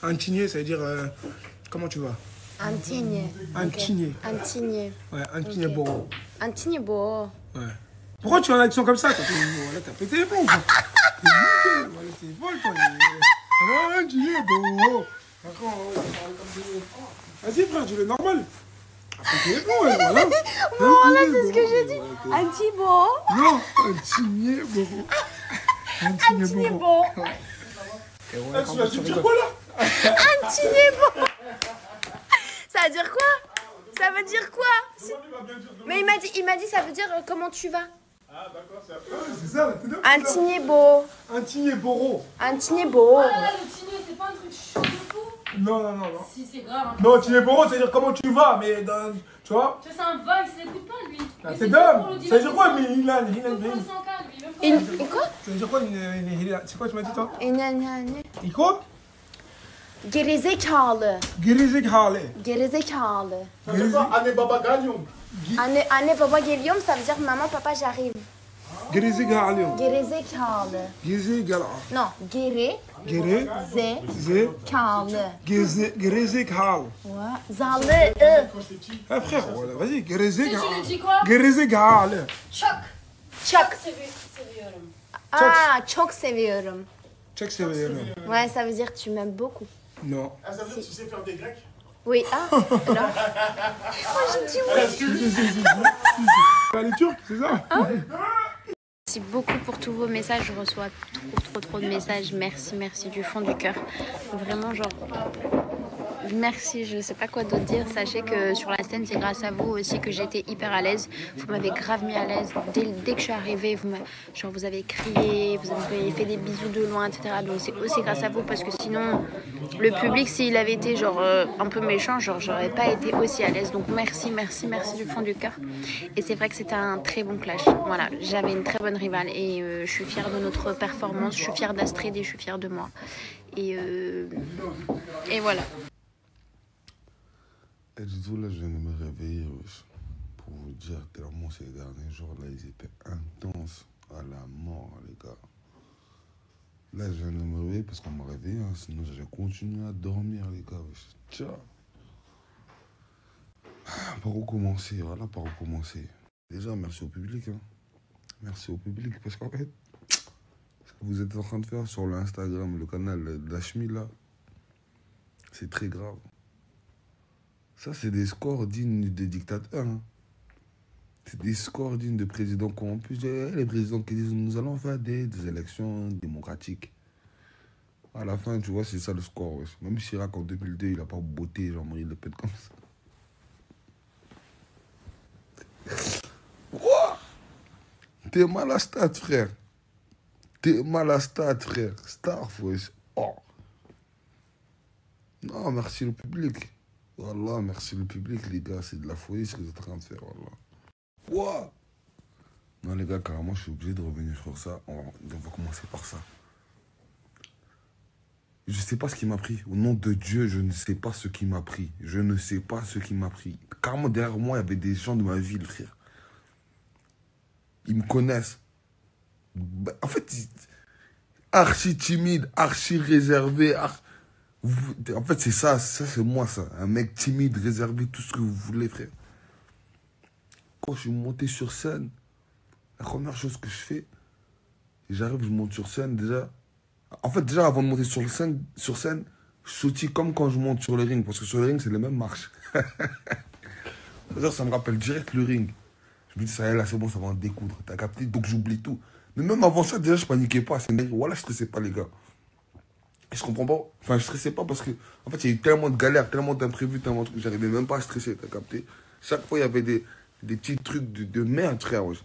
S7: Antinier, ça veut dire. Comment tu vas?
S12: Antinier.
S7: Antinier.
S12: Antinier.
S7: Ouais, Antinier Boro.
S12: Antinier beau.
S7: Ouais. Pourquoi tu as une action comme ça? Voilà, t'as pété les plombs, quoi. T'es niqué, voilà, t'es folle, toi. Ah, Antinier Boro. Vas-y, frère, dis-le normal. Pété les plombs, voilà.
S12: Bon, là, c'est ce que j'ai dit. Antibo.
S7: Non, Antinier Boro.
S12: Antinier beau.
S7: Et voilà, tu vas dire quoi, là?
S12: Antinier beau. Ça veut dire quoi? Ça veut dire quoi? Mais il m'a dit ça veut dire comment tu vas?
S7: Ah, d'accord, c'est ça, t'es d'accord.
S12: Antinier beau.
S7: Antinier Boro.
S12: Antinier beau.
S14: Ah là, le tinier, c'est pas un truc chaud de fou?
S7: Non.
S14: Si, c'est grave. Hein.
S7: Non, Antinier Boro, c'est-à-dire comment tu vas, mais dans, tu vois?
S14: Tu vois, c'est un vague, il s'écoute pas, lui.
S7: Ah,
S14: Et
S7: c'est
S14: pour
S7: d'homme.
S14: le
S7: Ça veut dire quoi,
S14: dynamisme.
S7: mais il a
S14: Il faut prendre son calme, lui, même pas.
S12: Et quoi?
S7: Ça veut dire quoi, c'est quoi, tu m'as dit, toi?
S12: Et
S7: quoi?
S12: Gerizekalı.
S7: Gerizekalı.
S12: Gerizekalı.
S7: Ça veut dire quoi? Anne baba geliyorum.
S12: Anne baba geliyorum, ça veut dire maman papa j'arrive.
S7: Gerizekalı.
S12: Gerizekalı.
S7: Gerizekalı.
S12: Non, geri.
S7: Geri.
S12: Ze. Kalı.
S7: Gerizekalı.
S12: Ouais. Zalı.
S7: Ah frère, voilà, vas-y, gerizekalı.
S14: Tu lui dis quoi?
S7: Gerizekalı.
S14: Çok.
S12: Çok.
S14: Seviyorum.
S12: Ah, çok seviyorum.
S7: Check, c'est vrai.
S12: Ouais, ça veut dire que tu m'aimes beaucoup.
S7: Non.
S13: Ah, ça veut dire que tu sais faire des grecs?
S12: Oui, ah. Non. Moi, j'ai dit oui.
S7: Les Turcs, c'est ça?
S9: Merci beaucoup pour tous vos messages. Je reçois trop de messages. Merci du fond du cœur. Vraiment, genre, merci. Je sais pas quoi d'autre dire. Sachez que sur la scène, c'est grâce à vous aussi que j'étais hyper à l'aise. Vous m'avez grave mis à l'aise. Dès que je suis arrivée, vous avez crié, vous avez fait des bisous de loin, etc. Donc c'est aussi grâce à vous parce que sinon, le public, s'il avait été genre un peu méchant, genre j'aurais pas été aussi à l'aise. Donc merci du fond du cœur. Et c'est vrai que c'était un très bon clash. Voilà, j'avais une très bonne rivale et je suis fière de notre performance. Je suis fière d'Astrid et je suis fière de moi. Et voilà.
S15: Et du tout, là, je viens de me réveiller, wesh. Pour vous dire, tellement ces derniers jours, là, ils étaient intenses à la mort, les gars. Là, je viens de me réveiller parce qu'on m'a réveillé, hein, sinon j'allais continuer à dormir, les gars, wesh. Ciao. Par où commencer? Voilà, par où commencer. Déjà, merci au public, hein. Merci au public, parce qu'en fait, ce que vous êtes en train de faire sur l'Instagram, le canal d'Hashmi, là, c'est très grave. Ça, c'est des scores dignes des dictateurs, hein. C'est des scores dignes de présidents corrompus. Les présidents qui disent nous allons faire des élections démocratiques. À la fin, tu vois, c'est ça le score. Ouais. Même Chirac en 2002, il n'a pas botté Jean-Marie Le Pen comme ça. Quoi? T'es mal à stade, frère. T'es mal à stade, frère. Starf, wesh. Oh. Non, merci le public. Wallah, merci le public, les gars. C'est de la folie ce que vous êtes en train de faire, wallah. Quoi? Non, les gars, carrément, je suis obligé de revenir sur ça. On va commencer par ça. Je sais pas ce qui m'a pris. Au nom de Dieu, je ne sais pas ce qui m'a pris. Je ne sais pas ce qui m'a pris. Carrément, derrière moi, il y avait des gens de ma ville, frère. Ils me connaissent. En fait, archi timide, archi réservé. En fait, c'est ça. Ça, c'est moi, ça. Un mec timide, réservé, tout ce que vous voulez, frère. Quand je suis monté sur scène, la première chose que je fais, j'arrive, je monte sur scène déjà. En fait, déjà, avant de monter sur scène, je sautille comme quand je monte sur le ring. Parce que sur le ring, c'est les mêmes marches. Ça me rappelle direct le ring. Je me dis, ça y est, là, c'est bon, ça va en découdre. T'as capté? Donc, j'oublie tout. Mais même avant ça, déjà, je paniquais pas. Voilà, je stressais pas, les gars. Et je comprends pas. Enfin, je stressais pas parce que, en fait, il y a eu tellement de galères, tellement d'imprévus, tellement de trucs. J'arrivais même pas à stresser, t'as capté? Chaque fois, il y avait des petits trucs de merde, frère, wesh,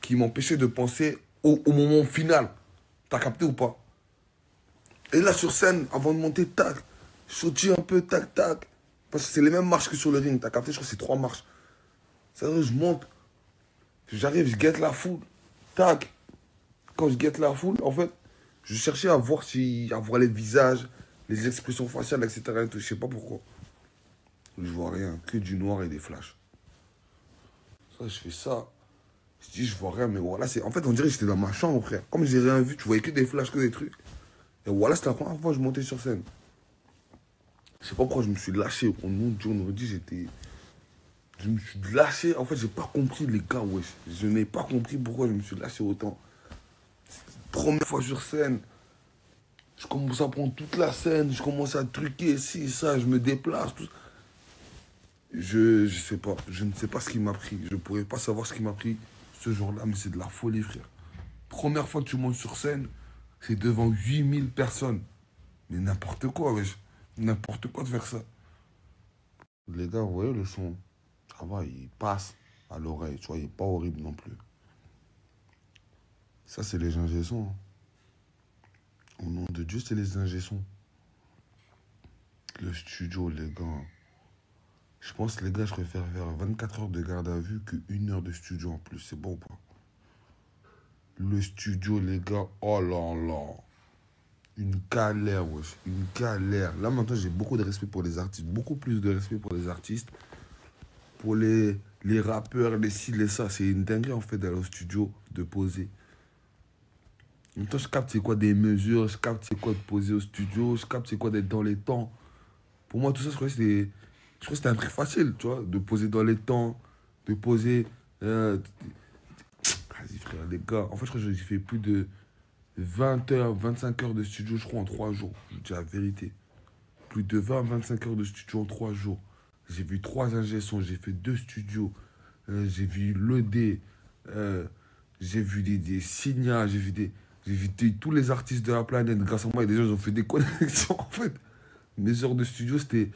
S15: qui m'empêchaient de penser au moment final. T'as capté ou pas? Et là, sur scène, avant de monter, tac, je sautille un peu, tac, tac. Parce que c'est les mêmes marches que sur le ring. T'as capté? Je crois que c'est 3 marches. C'est-à-dire, je monte, j'arrive, je guette la foule, tac. Quand je guette la foule, en fait, je cherchais à voir les visages, les expressions faciales, etc. Et tout. Je sais pas pourquoi. Je vois rien, que du noir et des flashs. Ça, je fais ça. Je dis, je vois rien, mais voilà, c'est. En fait, on dirait que j'étais dans ma chambre, frère. Comme j'ai rien vu, tu voyais que des flashs, que des trucs. Et voilà, c'était la première fois que je montais sur scène. Je sais pas pourquoi je me suis lâché. Au nom de Dieu, on aurait dit, je me suis lâché. En fait, j'ai pas compris, les gars, wesh. Je n'ai pas compris pourquoi je me suis lâché autant. Première fois sur scène. Je commence à prendre toute la scène. Je commence à truquer, ci, ça. Je me déplace, tout ça. Je sais pas. Je ne sais pas ce qui m'a pris. Je pourrais pas savoir ce qui m'a pris ce jour-là, mais c'est de la folie, frère. Première fois que tu montes sur scène, c'est devant 8000 personnes. Mais n'importe quoi, wesh. N'importe quoi de faire ça. Les gars, vous voyez le son? Ça va, il passe à l'oreille. Tu vois, il n'est pas horrible non plus. Ça, c'est les ingé sons. Au nom de Dieu, c'est les ingé sons. Le studio, les gars. Je pense, les gars, je préfère faire 24 heures de garde à vue que 1 heure de studio en plus. C'est bon ou pas? Le studio, les gars, oh là là. Une galère, wesh. Une galère. Là, maintenant, j'ai beaucoup de respect pour les artistes. Beaucoup plus de respect pour les artistes. Pour les rappeurs, les ci, les ça. C'est une dinguerie, en fait, d'aller au studio, de poser. En même temps, je capte c'est quoi des mesures. Je capte c'est quoi de poser au studio. Je capte c'est quoi d'être dans les temps. Pour moi, tout ça, je crois que c'était un truc facile, tu vois. De poser dans les temps. De poser... Vas-y, frère, les gars. En fait, je crois que j'ai fait plus de 20 heures, 25 heures de studio, je crois, en 3 jours. Je dis la vérité. Plus de 20, 25 heures de studio en 3 jours. J'ai vu 3 ingé-sons, j'ai fait 2 studios. J'ai vu l'ED. J'ai vu des signals, j'ai vu tous les artistes de la planète. Grâce à moi, des gens ils ont fait des connexions, en fait. Mes heures de studio, c'était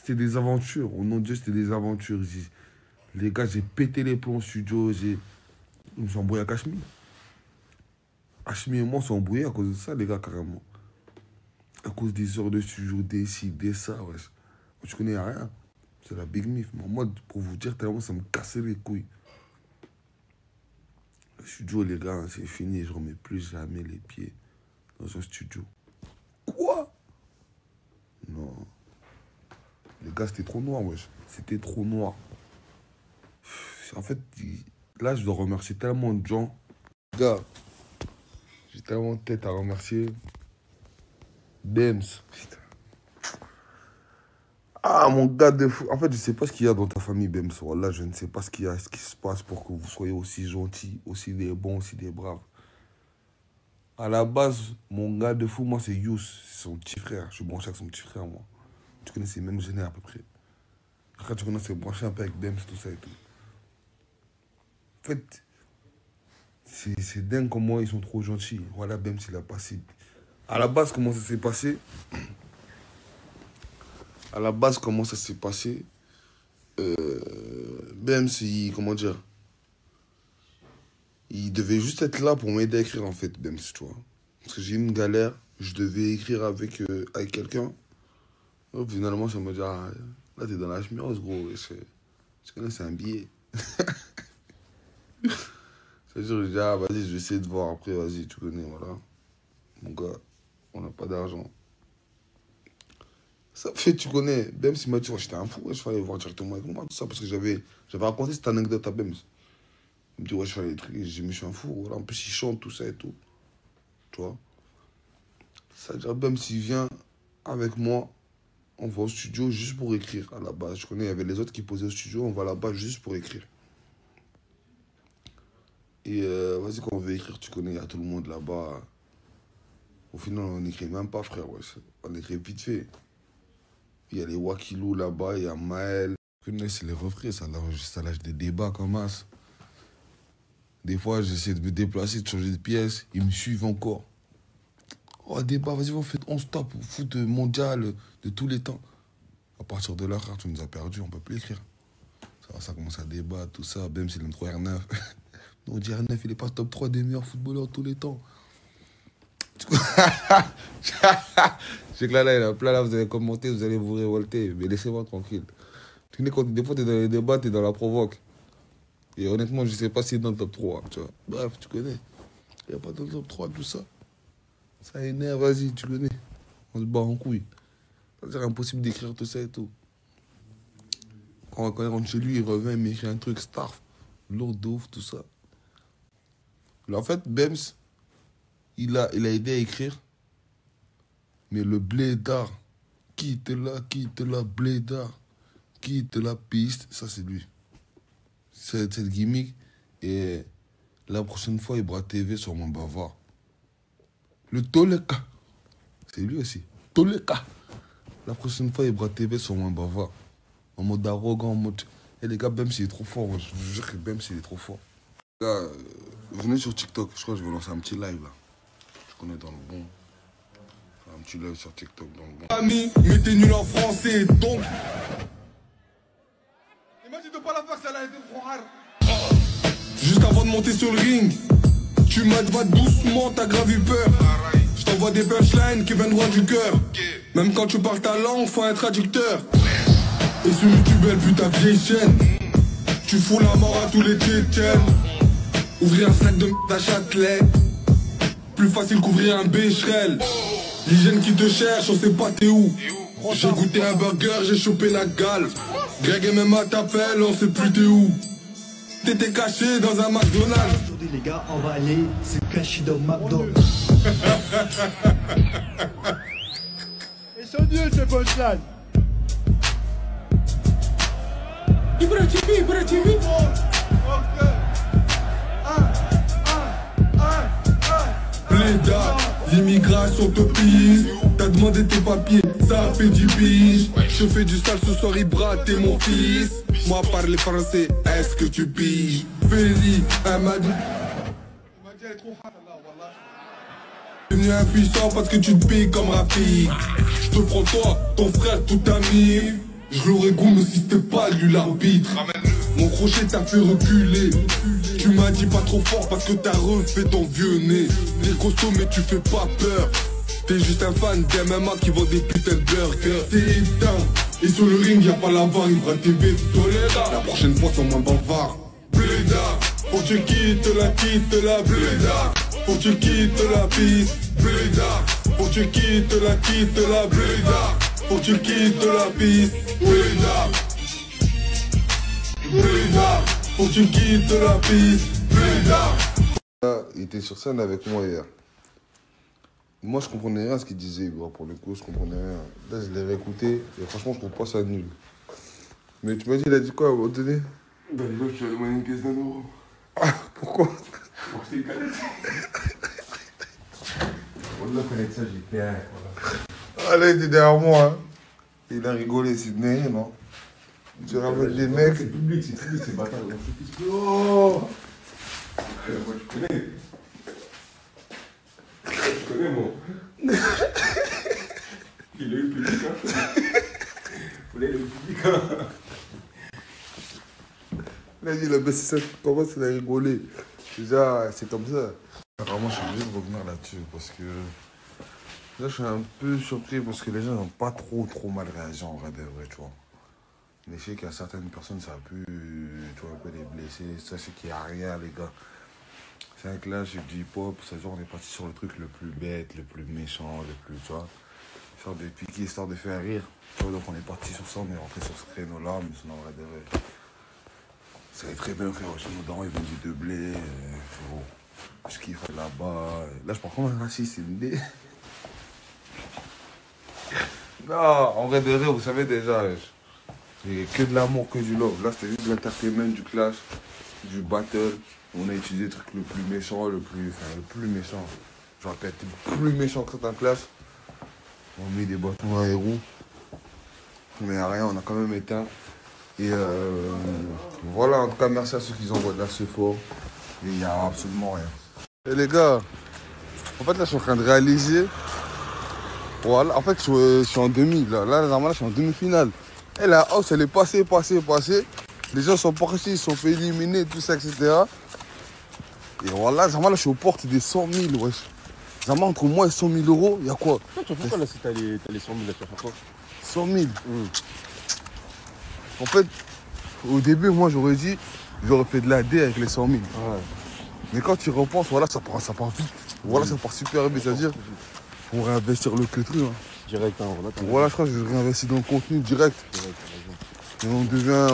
S15: des aventures. Au nom de Dieu, c'était des aventures. Les gars, j'ai pété les plombs en studio. Je me suis embrouillé avec Hashmi. Hashmi et moi, on s'est embrouillés à cause de ça, les gars, carrément. À cause des heures de studio, des ci, des ça, wesh. Je connais rien. C'est la big mif. Moi, pour vous dire, tellement ça me cassait les couilles. Le studio, les gars, c'est fini. Je remets plus jamais les pieds dans un studio. Quoi? Non. Les gars, c'était trop noir, wesh. C'était trop noir. En fait, là, je dois remercier tellement de gens. Gars, j'ai tellement de tête à remercier. Bems. Putain. Ah, mon gars de fou. En fait, je sais pas ce qu'il y a dans ta famille, Bems. Là, je ne sais pas ce qu'il y a, ce qui se passe pour que vous soyez aussi gentils, aussi des bons, aussi des braves. À la base, mon gars de fou, moi, c'est Yous. C'est son petit frère. Je suis branché avec son petit frère, moi. Tu connais, c'est même gêné à peu près. Après, tu connais, c'est branché un peu avec Bems, tout ça et tout. En fait, c'est dingue comment ils sont trop gentils. Voilà, Bems, il a passé. À la base, comment ça s'est passé? À la base, comment ça s'est passé? Bems, comment dire? Il devait juste être là pour m'aider à écrire, en fait, Bems, tu vois. Parce que j'ai eu une galère, je devais écrire avec quelqu'un. Finalement, ça me dit, ah, là, t'es dans la chemise, gros. Tu connais, c'est un billet. C'est-à-dire, je dis, ah, vas-y, je vais essayer de voir après, vas-y, tu connais, voilà. Mon gars, on n'a pas d'argent. Ça fait, tu connais, Bems, il m'a dit, j'étais un fou, ouais, je fallait voir directement avec moi, tout ça, parce que j'avais raconté cette anecdote à Bems. Il me dit, ouais, je fais les trucs, je me suis un fou, voilà, en plus, il chante, tout ça et tout. Tu vois. C'est-à-dire, Bems, il vient avec moi, on va au studio juste pour écrire, à la base. Je connais, il y avait les autres qui posaient au studio, on va là-bas juste pour écrire. Et vas-y, quand on veut écrire, tu connais, il y a tout le monde là-bas. Au final, on n'écrit même pas, frère, ouais. On écrit vite fait. Il y a les Wakilou là-bas, il y a Maël. Tu connais, c'est les refrains, ça lâche des débats comme as. Des fois, j'essaie de me déplacer, de changer de pièce, ils me suivent encore. Oh, débat, vas-y, on fait 11 top, foot mondial de tous les temps. À partir de là, frère, tu nous as perdu, on peut plus écrire. Ça commence à débattre, tout ça, même s'il aime trop R9. On dit R9, il est pas top 3 des meilleurs footballeurs de tous les temps. C'est que là, il y a plein là, vous allez commenter, vous allez vous révolter, mais laissez-moi tranquille. Tu sais, des fois, t'es dans les débats, t'es dans la provoque. Et honnêtement, je sais pas s'il est dans le top 3, tu vois. Bref, tu connais. Il n'y a pas dans le top 3, tout ça. Ça énerve, vas-y, tu connais. On se bat en couille. C'est impossible d'écrire tout ça et tout. Quand il rentre chez lui, il revient, il m'écrit un truc, starf, lourd de ouf, tout ça. Là, en fait, Bems, il a aidé à écrire, mais le blédard, qui te la blédard, qui te la piste, ça c'est lui. C'est cette gimmick. Et la prochaine fois, il bras TV sur mon bavard. Le Toleka, c'est lui aussi. Toleka. La prochaine fois, il bras TV sur mon bavard. En mode arrogant, en mode... Et les gars, Bems, il est trop fort. Je vous jure que Bems, il est trop fort. Les gars, venez sur TikTok. Je crois que je vais lancer un petit live, là. Je connais dans le bon. Un petit live sur TikTok dans le bon.
S6: Ami, mais t'es nul en français, donc... Il m'a dit de pas la faire, ça l'a été froid. Juste avant de monter sur le ring, tu m'as dit va doucement, t'as grave eu peur. Je t'envoie des punchlines qui viennent droit du cœur. Même quand tu parles ta langue, faut un traducteur. Et sur YouTube, elle pue ta vieille chaîne. Tu fous la mort à tous les Tchétchènes. Ouvrir un sac de m*** à Châtelet, plus facile qu'ouvrir un Becherel. L'hygiène qui te cherche, on sait pas t'es où. J'ai goûté un burger, j'ai chopé la gale. Greg et Mema t'appellent, on sait plus t'es où. T'étais caché dans un McDonald's.
S16: Aujourd'hui les gars, on va aller se cacher dans McDo.
S13: Ils sont nuls ces punchlines.
S6: Ibra TV. Bléda, l'immigration te pise. T'as demandé tes papiers, ça fait 10 piges. Je fais du sale ce soir, Ibra, t'es mon fils. Moi parler français, est-ce que tu piges? Feli, elle m'a dit. Devenu impuissant parce que tu te piques comme Rafi. Je te prends toi, ton frère, tout ami. Je l'aurais goûté si c'était pas lui l'arbitre. Mon crochet t'a fait reculer. Tu m'as dit pas trop fort parce que t'as refait ton vieux nez. T'es costaud mais tu fais pas peur. T'es juste un fan d'MMA qui vend des putains de burgers. T'es éteint. Et sur le ring y'a pas la barre, il prend TV. La prochaine fois c'est moins bavard. Bléda, faut que tu quittes la bléda. Faut que tu quittes la piste. Bléda, faut que tu quittes la bléda.
S15: faut que tu quittes de la piste. Blédard, blédard, faut que tu quittes de la piste. Blédard. Il était sur scène avec moi hier. Moi, je comprenais rien à ce qu'il disait. Bon, pour le coup, je comprenais rien. Là, je l'ai réécouté et franchement, je trouve pas ça nul. Mais tu m'as dit, il a dit quoi à un moment donné?
S3: Ben, l'autre, tu as demandé une pièce d'1 €.
S15: Ah, pourquoi?
S3: Pour acheter une canette. On doit connaître ça, j'ai bien.
S15: Ah, là, il était derrière moi. Hein. Il a rigolé, c'est de non? Tu ramènes des mecs.
S3: C'est public, c'est bâtard. Oh! Moi, tu connais. Tu connais, moi. Il a eu le public, hein. Il a eu le public, hein.
S15: Là, il a baissé ça, comment il a rigolé. Déjà, c'est comme ça. Vraiment, je suis obligé de revenir là-dessus parce que là, je suis un peu surpris parce que les gens n'ont pas trop mal réagi en vrai de vrai, tu vois. Mais je sais qu'il y a certaines personnes, ça a pu, tu vois, un peu les blesser. Ça, c'est qu'il n'y a rien, les gars. C'est vrai que là, j'ai du hip-hop, ça genre, on est parti sur le truc le plus bête, le plus méchant, le plus, tu vois. Histoire de piquer, histoire de faire rire. Tu vois, donc on est parti sur ça, on est rentré sur ce créneau-là, mais sinon, en vrai de vrai. Ça va très bien, frère. Nos darons, ils vendent du blé, frérot. Ce qu'il fait là-bas. Là, je parle comme un raciste, c'est une idée. Non, en vrai de vrai, vous savez déjà, j'ai que de l'amour, que du love. Là, c'était juste de l'entertainment, du clash, du battle. On a utilisé le truc le plus méchant, le plus méchant. Genre, peut-être le plus méchant que certains clash. On a mis des bâtons à héros. Mais rien, on a quand même éteint. Et voilà, en tout cas, merci à ceux qui envoient de la sephora. Et il n'y a absolument rien. Et les gars, en fait, là, je suis en train de réaliser. Voilà, en fait, je suis en demi. Là, normalement, je suis en demi-finale. Et la house, elle est passée. Les gens sont partis, ils sont fait éliminer, tout ça, etc. Et voilà, normalement, là, je suis aux portes des 100 000, wesh. Normalement, entre moi et 100 000 €, il y a quoi?
S13: Tu fais quoi là si t'as les 100 000 là, tu vas faire quoi?
S15: 100 000. En fait, au début, moi, j'aurais dit, j'aurais fait de la D avec les 100 000. Ouais. Mais quand tu repenses, voilà, ça part vite. Voilà, ça part super vite. C'est-à-dire, on réinvestir le que truc. Hein.
S13: Direct, hein,
S15: voilà, je crois que je réinvestis dans le contenu direct. Et on devient.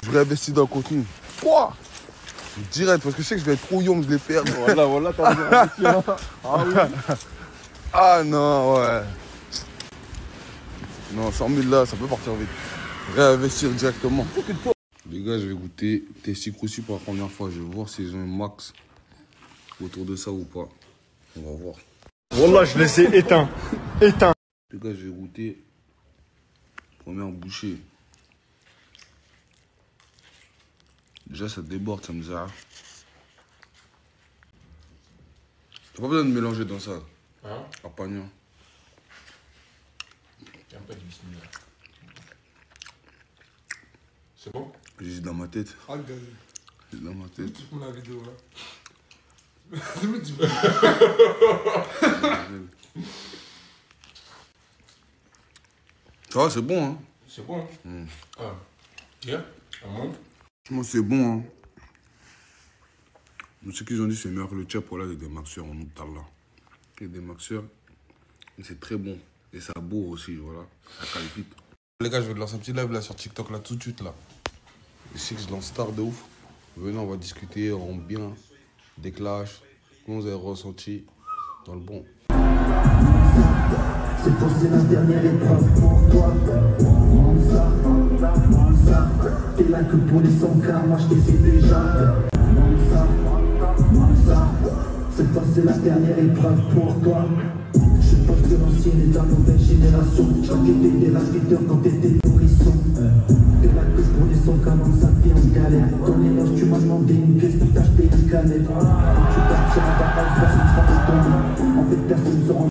S15: Je réinvestis dans le contenu. Quoi? Direct, parce que je sais que je vais être trop young de les perdre.
S13: Voilà, t'as investi, hein. Ah oui.
S15: Ah non, ouais. Non, 100 000 là, ça peut partir vite. Réinvestir directement. Les gars, je vais goûter Testy Crousty pour la première fois. Je vais voir si j'ai un max autour de ça ou pas. On va voir.
S13: Wallah, je laissais éteint. Éteint.
S15: Les gars, je vais goûter. Première bouchée. Déjà, ça déborde, ça me zare. T'as pas besoin de mélanger dans ça.
S3: Hein?
S15: À pagnon.
S3: Il y a un peu de bismillah. C'est bon?
S15: J'ai dans ma tête.
S3: Ah, gars.
S15: J'ai dans ma tête.
S3: Tu prends la vidéo là.
S15: Ça va, c'est bon, hein?
S3: C'est bon, hein? Ah. Yeah?
S15: Franchement, c'est bon, hein? Mais ce qu'ils ont dit, c'est meilleur que le tchèp, voilà, avec des maxeurs en outal là. Et des maxeurs, c'est très bon. Et ça bourre aussi, voilà. Ça calpite. Les gars, je vais te lancer un petit live là sur TikTok là tout de suite là. Je sais que je lance tard de ouf. Venez, on va discuter, on rentre bien. Des clashs, comment vous avez ressenti dans le bon.
S17: Cette fois c'est la dernière épreuve pour toi. Monza, t'es là que pour les 100 grammes, moi je t'ai fait déjà. Monza, cette fois c'est la dernière épreuve pour toi. Je pense que l'ancienne est la nouvelle génération. Je crois que t'étais des raspiteurs quand t'étais nourrisson. T'es là que pour les 100 grammes, ça vient en galère. Dans les noces tu m'as demandé une pièce pour t'acheter une canette. Quand tu partiras à ta house, personne sera étonné. En fait personne ne se rend.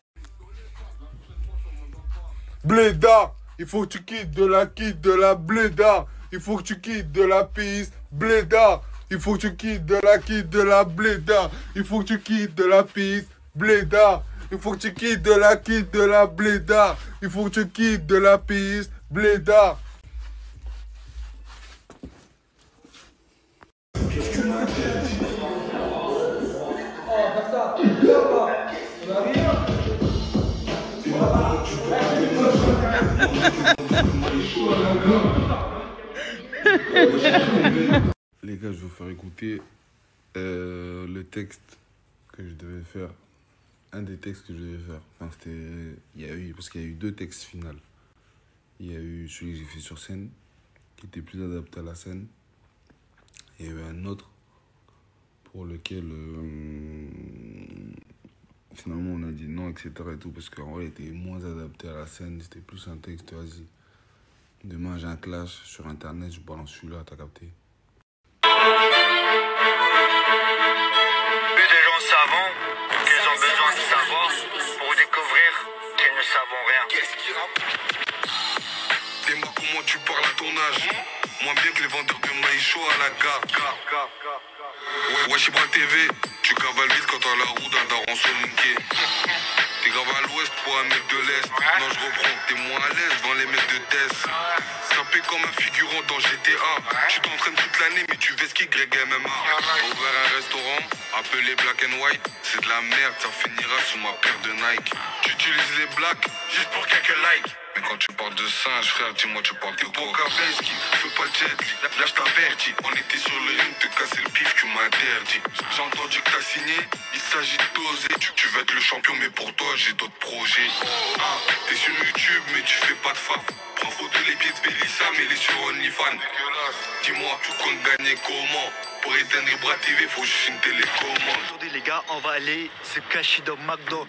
S15: Blédard, il faut que tu quittes de la blédard. Il faut que tu quittes de la piste, blédard. Il faut que tu quittes de la blédard. Il faut que tu quittes de la piste, blédard. Il faut que tu quittes de la blédard. Il faut que tu quittes de la piste, blédard. Les gars, je vais vous faire écouter le texte que je devais faire. Un des textes que je devais faire. Enfin, parce qu'il y a eu 2 textes finaux. Il y a eu celui que j'ai fait sur scène, qui était plus adapté à la scène. Et il y a eu un autre pour lequel finalement on a dit non, etc. et tout, parce qu'en vrai il était moins adapté à la scène. C'était plus un texte, vas-y. Demain j'ai un clash sur internet, je balance celui-là, t'as capté.
S18: Des gens savants, qu'ils ont besoin de savoir pour découvrir qu'ils ne savent rien. Qu'est-ce qui
S19: Dis-moi comment tu parles à ton âge. Moins bien que les vendeurs de maïs chaud à la gare. Ouais, Chibra TV, tu cavales vite quand t'as la roue d'un daron soninké. T'es grave à l'ouest pour un mec de l'est. Non, je reprends, t'es moins à l'aise devant les mecs de Tess. Sapé comme un figurant dans GTA. Tu t'entraînes toute l'année, mais tu ves qui Greg MMA. Ouvert un restaurant, appelé Black and White. C'est de la merde, ça finira sous ma paire de Nike. Tu utilises les blacks juste pour quelques likes. Mais quand tu parles de singe, frère, dis-moi, tu parles de quoi? Kavinsky, fais pas le jet li. Là, je t'avertis. On était sur le ring, te casser le pif, tu m'interdis. J'ai entendu que t'as signé, il s'agit d'oser. Tu veux être le champion, mais pour toi, j'ai d'autres projets. Ah, t'es sur YouTube, mais tu fais pas de faf. Prends photo les pieds de Bélissa, mais les sur OnlyFans. Dis-moi, tu comptes gagner comment? Pour éteindre Ibra TV, faut juste une télécommande.
S18: Aujourd'hui, les gars, on va aller se cacher dans McDo.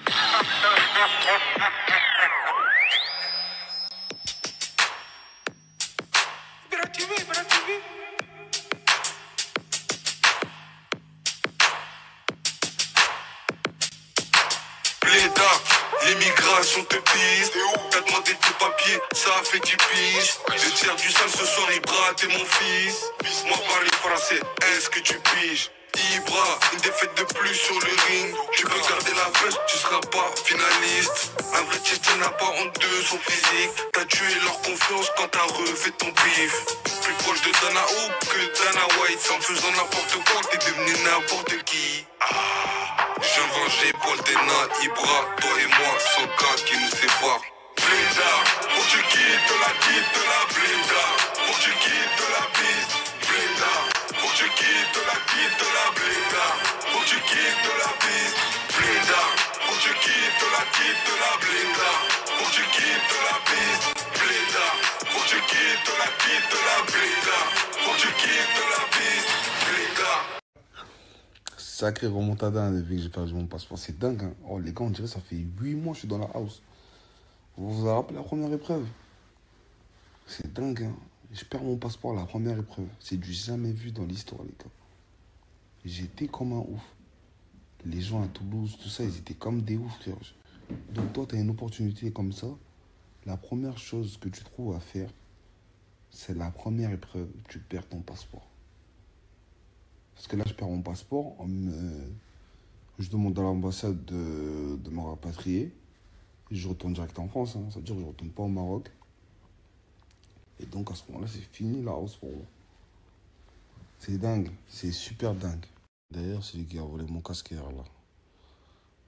S19: Blédard, l'immigration te pise. T'as demandé tes papiers, ça a fait 10 piges. Le tiers du sale ce soir, Ibra, t'es mon fils. Moi parler français, est-ce que tu piges? Ibra, une défaite de plus sur le ring. Tu peux garder la veste, tu seras pas finaliste. Un vrai Tchétchène n'a pas honte de son physique. T'as tué leur confiance quand t'as refait ton pif. Plus proche de Dana Hoop que Dana White. En faisant n'importe quoi, t'es devenu n'importe qui. Je viens venger Paul Dena, Ibra, toi et moi, sans cas qui nous sépare. Bléda, faut que tu quittes la Bléda. Faut que tu quittes la piste, Bléda. Faut que tu quittes la Bléda. Faut que tu quittes la piste, Bléda. Faut que tu quittes la Bléda. Faut que tu quittes la piste, Bléda. Faut que tu quittes la Bléda. Faut que tu quittes la piste, Bléda.
S15: Sacré remontada depuis que j'ai perdu mon passeport. C'est dingue, hein. Oh, les gars, on dirait que ça fait 8 mois que je suis dans la house. Vous vous rappelez la première épreuve? C'est dingue, hein. Je perds mon passeport à la première épreuve. C'est du jamais vu dans l'histoire, les gars. J'étais comme un ouf. Les gens à Toulouse, tout ça, ils étaient comme des oufs, frère. Donc toi, tu as une opportunité comme ça. La première chose que tu trouves à faire, c'est la première épreuve. Tu perds ton passeport. Parce que là, je perds mon passeport. Je demande à l'ambassade de me rapatrier. Et je retourne direct en France. Hein. Ça veut dire que je ne retourne pas au Maroc. Et donc, à ce moment-là, c'est fini la hausse pour moi. C'est dingue. C'est super dingue. D'ailleurs, celui qui a volé mon casque hier, là.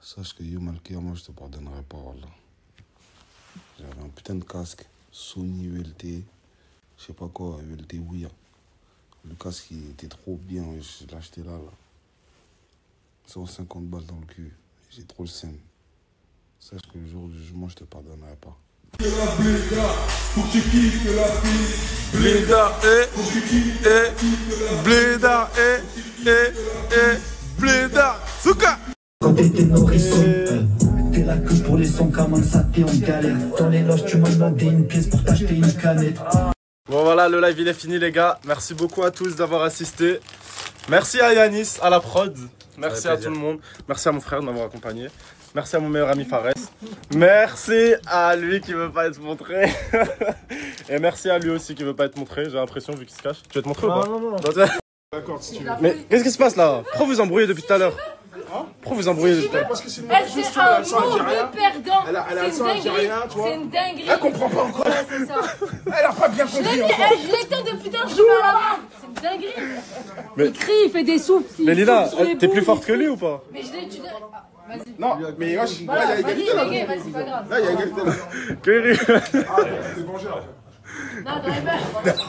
S15: Sache que Yo Malkia, moi, je te pardonnerai pas, voilà. J'avais un putain de casque. Sony ULT. Je sais pas quoi, ULT Ouya. Le casque, il était trop bien, je l'ai acheté là. 150 balles dans le cul. J'ai trop le seum. Sache que le jour du jugement, je te pardonnerai pas.
S6: Bléda, faut que tu quittes la piste.
S5: Bléda, Bléda, Bléda, Souka.
S16: Quand t'étais nourrisson, t'es là que pour les sons, comme ça t'es en galère. Dans les loges, tu m'as demandé une pièce pour t'acheter une canette.
S13: Bon voilà, le live il est fini les gars. Merci beaucoup à tous d'avoir assisté. Merci à Yanis, à la prod. Merci à tout le monde. Merci à mon frère de m'avoir accompagné. Merci à mon meilleur ami Fares. Merci à lui qui veut pas être montré. Et merci à lui aussi qui veut pas être montré, j'ai l'impression vu qu'il se cache. Tu veux te montrer ou pas?
S7: Non. D'accord, si tu veux.
S13: Mais qu'est-ce qui se passe là? Pourquoi vous embrouillez depuis tout à l'heure? Pourquoi vous embrouillez depuis tout à l'heure?
S7: Parce que c'est une
S14: Elle c'est un mauvais perdant.
S7: Elle a
S14: C'est
S7: le sang algérien, tu vois.
S14: C'est une dinguerie.
S7: Elle comprend pas encore.
S14: C'est ça.
S7: Elle a pas bien compris encore.
S14: Je l'éteins depuis tard, je suis pas à la main. C'est une dinguerie.
S13: Mais-
S14: Il crie, il fait des souffles.
S13: Mais Lina, t'es plus forte que lui ou pas?
S14: Mais je l'ai tué.
S13: Non, mais wesh, là, il y a égalité là.
S14: Vas-y, vas-y, pas grave.
S13: Là, il y a égalité là.
S6: C'est vengé là.
S14: Non, driver.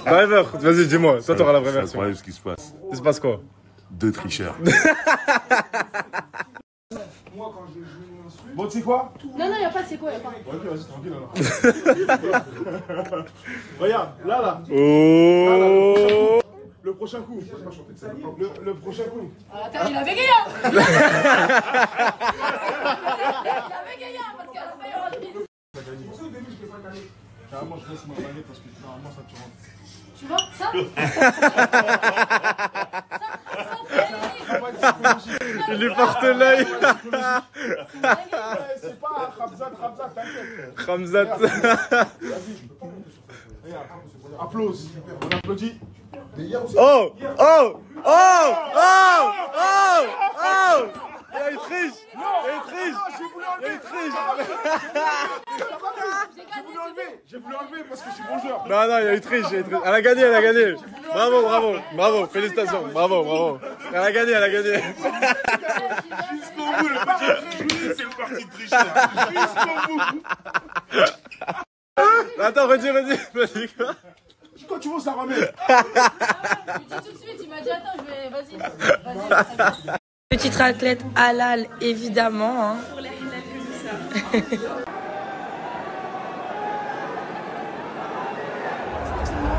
S13: Driver, vas-y, dis-moi. Toi, t'auras la vraie
S3: C'est
S13: version.
S3: incroyable ce qui se passe.
S13: Il se passe quoi?
S3: 2 tricheurs.
S6: Bon, tu sais quoi?
S14: Non, non, y'a pas, c'est quoi, y'a pas.
S6: Ok, vas-y, tranquille alors. Regarde, là.
S13: Oh.
S6: Le prochain coup. Le prochain coup.
S14: Attends, il avait gagné. Il avait gagné parce qu'à la fin, il y aura le titre.
S6: Carrément, je laisse ma manette parce que normalement ça te rentre.
S14: Tu vois, ça
S13: Il lui porte l'œil.
S6: C'est pas Khamzat, t'inquiète.
S13: Khamzat.
S6: Applause. On applaudit.
S13: Oh! Oh! Oh! Oh! Oh! Oh! Il y a une triche! Il y a une triche! Il y a une triche!
S6: J'ai voulu enlever parce que je suis bon joueur.
S13: Non, non, il y a une triche, il y a une triche. Elle a gagné, elle a gagné. Bravo, bravo, bravo. Félicitations. Bravo, bravo. Elle a gagné, elle a gagné.
S3: Jusqu'au bout, le parti de c'est le parti de tricheur. Jusqu'au bout.
S13: Attends, redis quoi?
S6: Quand tu veux, ça ramène.
S14: Je lui dis tout de suite, il m'a dit attends, je vais. Vas-y.
S20: Petite raclette halal, évidemment. Hein.
S21: Pour les halal que ça.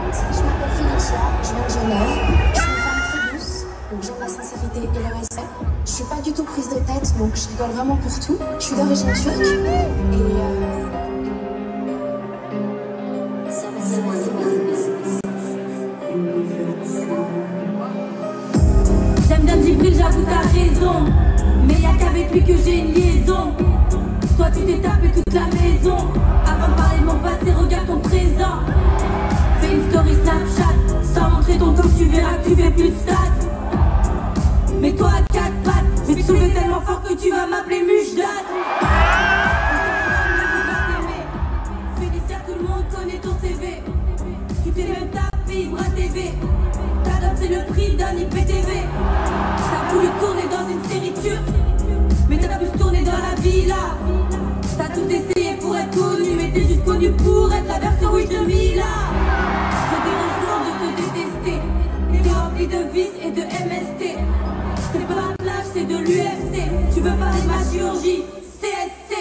S22: Je m'appelle Félicia, je viens de Genève. Je suis une femme très douce, donc j'aime la sincérité et le respect. Je suis pas du tout prise de tête, donc je rigole vraiment pour tout. Je suis d'origine turque et
S23: J'aime bien Djibril, j'avoue t'as raison. Mais y'a qu'avec lui que j'ai une liaison. Toi tu t'es tapé toute la maison. Avant de parler de mon passé, regarde ton présent. Fais une story Snapchat sans montrer ton corps, tu verras que tu fais plus de stats. Mais toi à 4 pattes, je vais te soulever tellement fort que tu vas m'appeler Mujdat. Félicia, tout le monde connaît ton CV. Tu t'es même tapé Ibra TV. Ta dot c'est le prix d'un IPTV. T'as voulu tourner dans une série turque, mais t'as plus tourné dans la villa. T'as tout essayé pour être connu, mais t'es juste connu pour être la version Wish de Mila. J'ai des raisons de te détester. T'es rempli de vices et de MST. C'est pas un clash, c'est de l'UFC. Tu veux parler de ma chirurgie, CSC.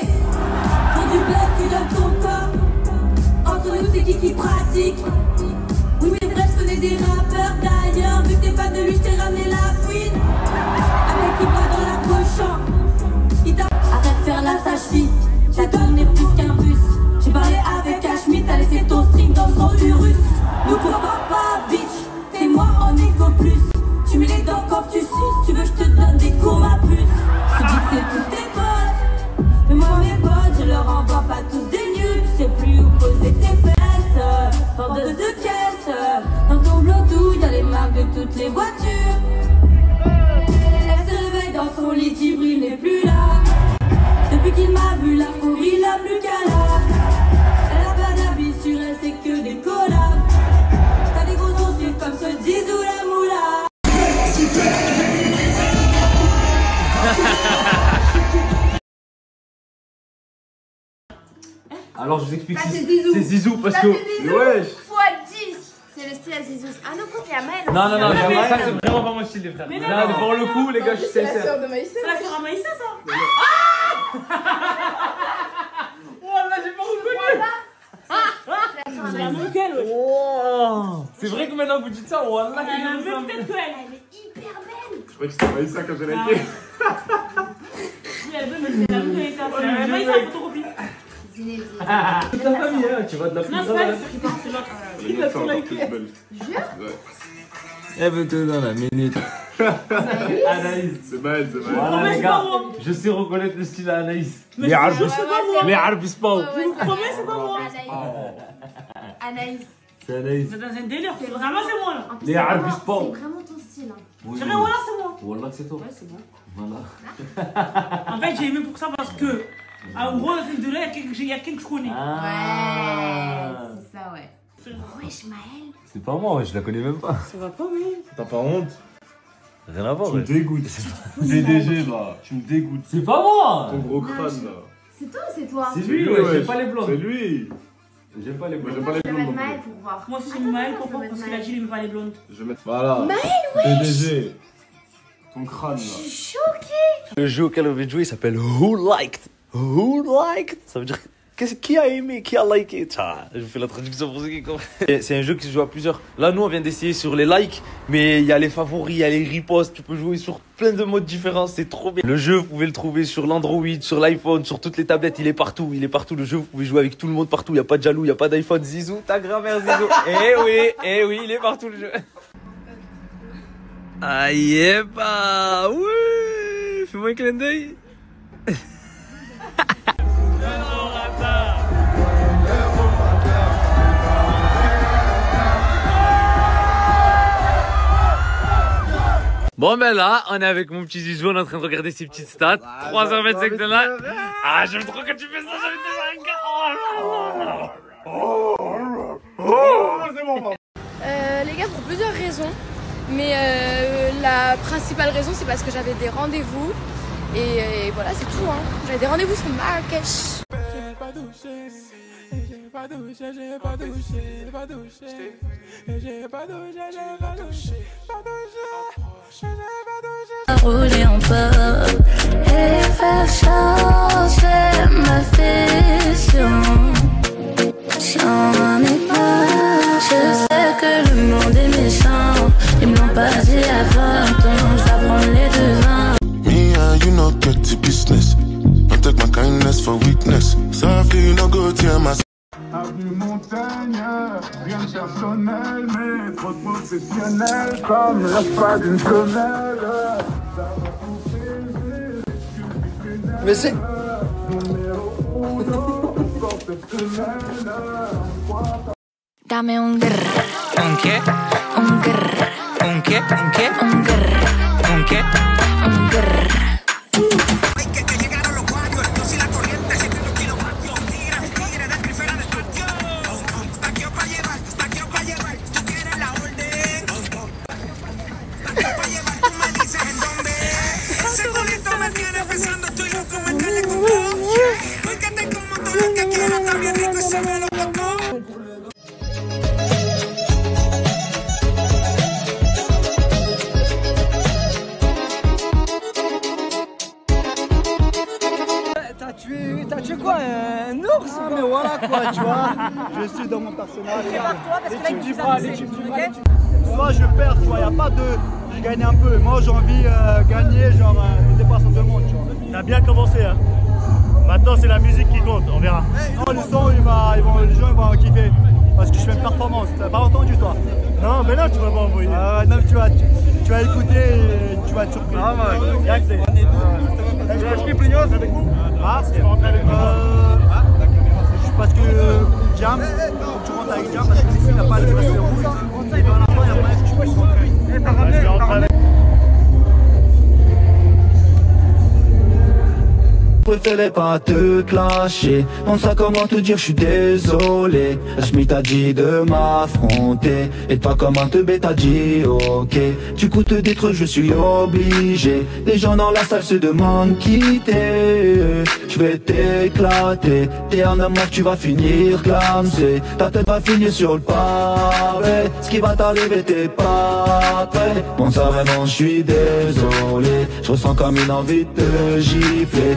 S23: Pour du buzz, tu donnes ton corps. Entre nous, c'est qui pratique. Oui, c'est vrai, je connais des rappeurs d'ailleurs. Vu que t'es fan de lui, je t'ai ramené la fouine. Avec Ibra dans la pochon. Arrête de faire la sage-fille. T'as tourné plus qu'un bus. J'ai parlé avec Ashmi, t'as laissé ton string dans son Urus. Nous pourquoi pas, bitch. T'es moi en éco plus. Tu mets les dents quand tu suces. Tu veux que je te donne des cours, ma puce. Tu dis que c'est tous tes potes. Mais moi, mes potes, je leur envoie pas tous des nudes. Tu sais plus où poser tes fesses. Vendeuse de caisse. Dans ton Bluetooth, y'a les marques de toutes les voitures. Elle se réveille dans son lit, Djibril n'est plus là. Depuis qu'il m'a vu, la fourre, il a plus qu'à là. Elle a pas d'habits sur elle, c'est que des collabs. T'as des gros sourcils comme ce Zizou la moula.
S10: Alors je vous explique.
S12: Ça, c'est Zizou.
S10: C'est Zizou parce
S12: Ça,
S10: que.
S12: c'est Zizou
S10: Wesh.
S12: fois 10. C'est le style à Zizou. Ah non, quand il y a Maël.
S10: Non, non, non,
S12: aussi.
S10: mais ça c'est vraiment pas mon style, les frères.
S12: Mais
S10: Là,
S12: non.
S10: devant le coup, les gars, je suis
S12: C'est la
S10: sincère.
S12: sœur de Maïssa.
S14: C'est la sœur à Maïssa, ça.
S10: Wallah, j'ai pas reconnu.
S14: C'est la même qu'elle, wesh.
S10: Wow. C'est vrai que maintenant vous dites ça, Wallah,
S14: Elle a la même tête qu'elle.
S12: Elle est hyper belle.
S3: Je croyais que c'était Maïssa quand j'ai liké.
S14: Oui, elle veut, mais c'est la même Maïssa. C'est la même Maïssa, photocopie.
S10: Toute la famille, hein, tu vas de la
S14: Non, c'est pas elle qui parle, c'est l'autre. Il a tout liké.
S10: Elle veut te dans la minute. Anaïs.
S3: C'est mal, c'est mal.
S10: Voilà les gars, je sais reconnaître le style à Anaïs. Les arbres, les arbres spawn.
S14: Je vous promets, c'est pas moi.
S12: Anaïs.
S10: C'est Anaïs.
S14: C'est dans un délire, c'est vraiment c'est moi là.
S10: Les arbres spawn.
S12: C'est vraiment ton style. Hein.
S14: C'est vrai, voilà, c'est moi.
S10: Wallah, c'est toi.
S14: Ouais, c'est bon.
S10: Voilà.
S14: En fait, j'ai aimé pour ça parce que, en gros, dans cette délire, il y a quelqu'un que je connais.
S12: Ouais, c'est ça, ouais. Wesh, Maël.
S10: C'est pas moi, je la connais même pas.
S14: Ça va pas, mais.
S13: T'as pas honte?
S10: Rien à voir.
S13: Tu me dégoûtes. PDG là, tu me dégoûtes.
S10: C'est pas moi.
S13: Ton gros crâne là.
S12: C'est toi ou c'est toi?
S10: C'est lui, ouais, j'aime pas les blondes.
S13: C'est lui.
S10: J'aime pas les blondes.
S13: J'aime pas les
S12: Je vais
S13: blondes.
S12: mettre Maël pour voir.
S14: Moi aussi, j'aime Maël pour voir parce qu'il a dit qu'il aime pas les blondes.
S13: Je vais mettre. Voilà.
S12: Maël,
S13: PDG. Ton crâne là.
S12: Je suis choquée.
S10: Le jeu auquel on vient de jouer s'appelle Who Liked. Who Liked? Ça veut dire qui a aimé, qui a liké. Je fais la traduction pour ceux qui comprennent. C'est un jeu qui se joue à plusieurs. Là, nous, on vient d'essayer sur les likes, mais il y a les favoris, il y a les reposts. Tu peux jouer sur plein de modes différents. C'est trop bien. Le jeu, vous pouvez le trouver sur l'Android, sur l'iPhone, sur toutes les tablettes. Il est partout. Il est partout. Le jeu, vous pouvez jouer avec tout le monde partout. Il n'y a pas de jaloux, il n'y a pas d'iPhone. Zizou, ta grand-mère Zizou. Eh oui, il est partout le jeu. Aïe, bah, oui. Fais-moi un clin d'œil. Bon ben là, on est avec mon petit Zizou, on est en train de regarder ses petites stats. 3h25 de là. Ah, j'aime trop quand tu fais ça, j'aime trop.
S12: Les gars, pour plusieurs raisons. Mais la principale raison, c'est parce que j'avais des rendez-vous. Et voilà, c'est tout. Hein. J'avais des rendez-vous sur Marrakech.
S20: Rouler en pop et faire changer ma vision. J'en ai marre, je sais que le monde est méchant. Ils me l'ont pas dit à 20 ans, je dois prendre les devants.
S5: Me and you no get the business. Don't take my kindness for weakness. Softly, no go tear my.
S6: Avenue Montaigne, rien de personnel, mais trop de professionnel, comme la pas d'une femelle.
S1: Mais c'est...
S20: Dame un grrr. ¿Un qué? Un grrr. ¿Un qué? ¿Un qué? Un grrr. ¿Un qué? Un grrr.
S2: T'as tué quoi? Un ours? Ah mais voilà quoi, tu vois. Je suis dans mon personnage. L'équipe du bras, l'équipe du bras. Soit je perds, tu vois, y'a pas de... Je gagne un peu. Moi j'ai envie de gagner, genre une dépassement de monde, tu vois.
S4: T'as bien commencé hein. Maintenant c'est la musique qui compte, on verra.
S2: Non, le son, les gens ils vont kiffer. Parce que je fais une performance, t'as pas entendu toi?
S4: Non mais là tu vas m'envoyer.
S2: Non tu vas écouter et tu vas être surpris.
S4: Ah ouais, bien que c'est. Tu vas acheter Plignos avec vous?
S2: Ah,
S4: tu vas rentrer avec nous?
S2: Parce que Jam, faut que tu rentres avec Jam parce que ici il n'a pas le bracelet rouge. Et dans la fin il y a moyen que tu puisses rentrer. Je vais rentrer avec.
S16: Préférais pas te clasher. On sait comment te dire je suis désolé. Schmitt t'a dit de m'affronter et toi comment te bête t'a dit ok. Du coup te détruire je suis obligé. Les gens dans la salle se demandent qui t'es. Je vais t'éclater. T'es un amour tu vas finir clamsé. Ta tête va finir sur le pavé. Ce qui va t'arriver t'es pas prêt. Bon ça vraiment je suis désolé. Je ressens comme une envie de te gifler.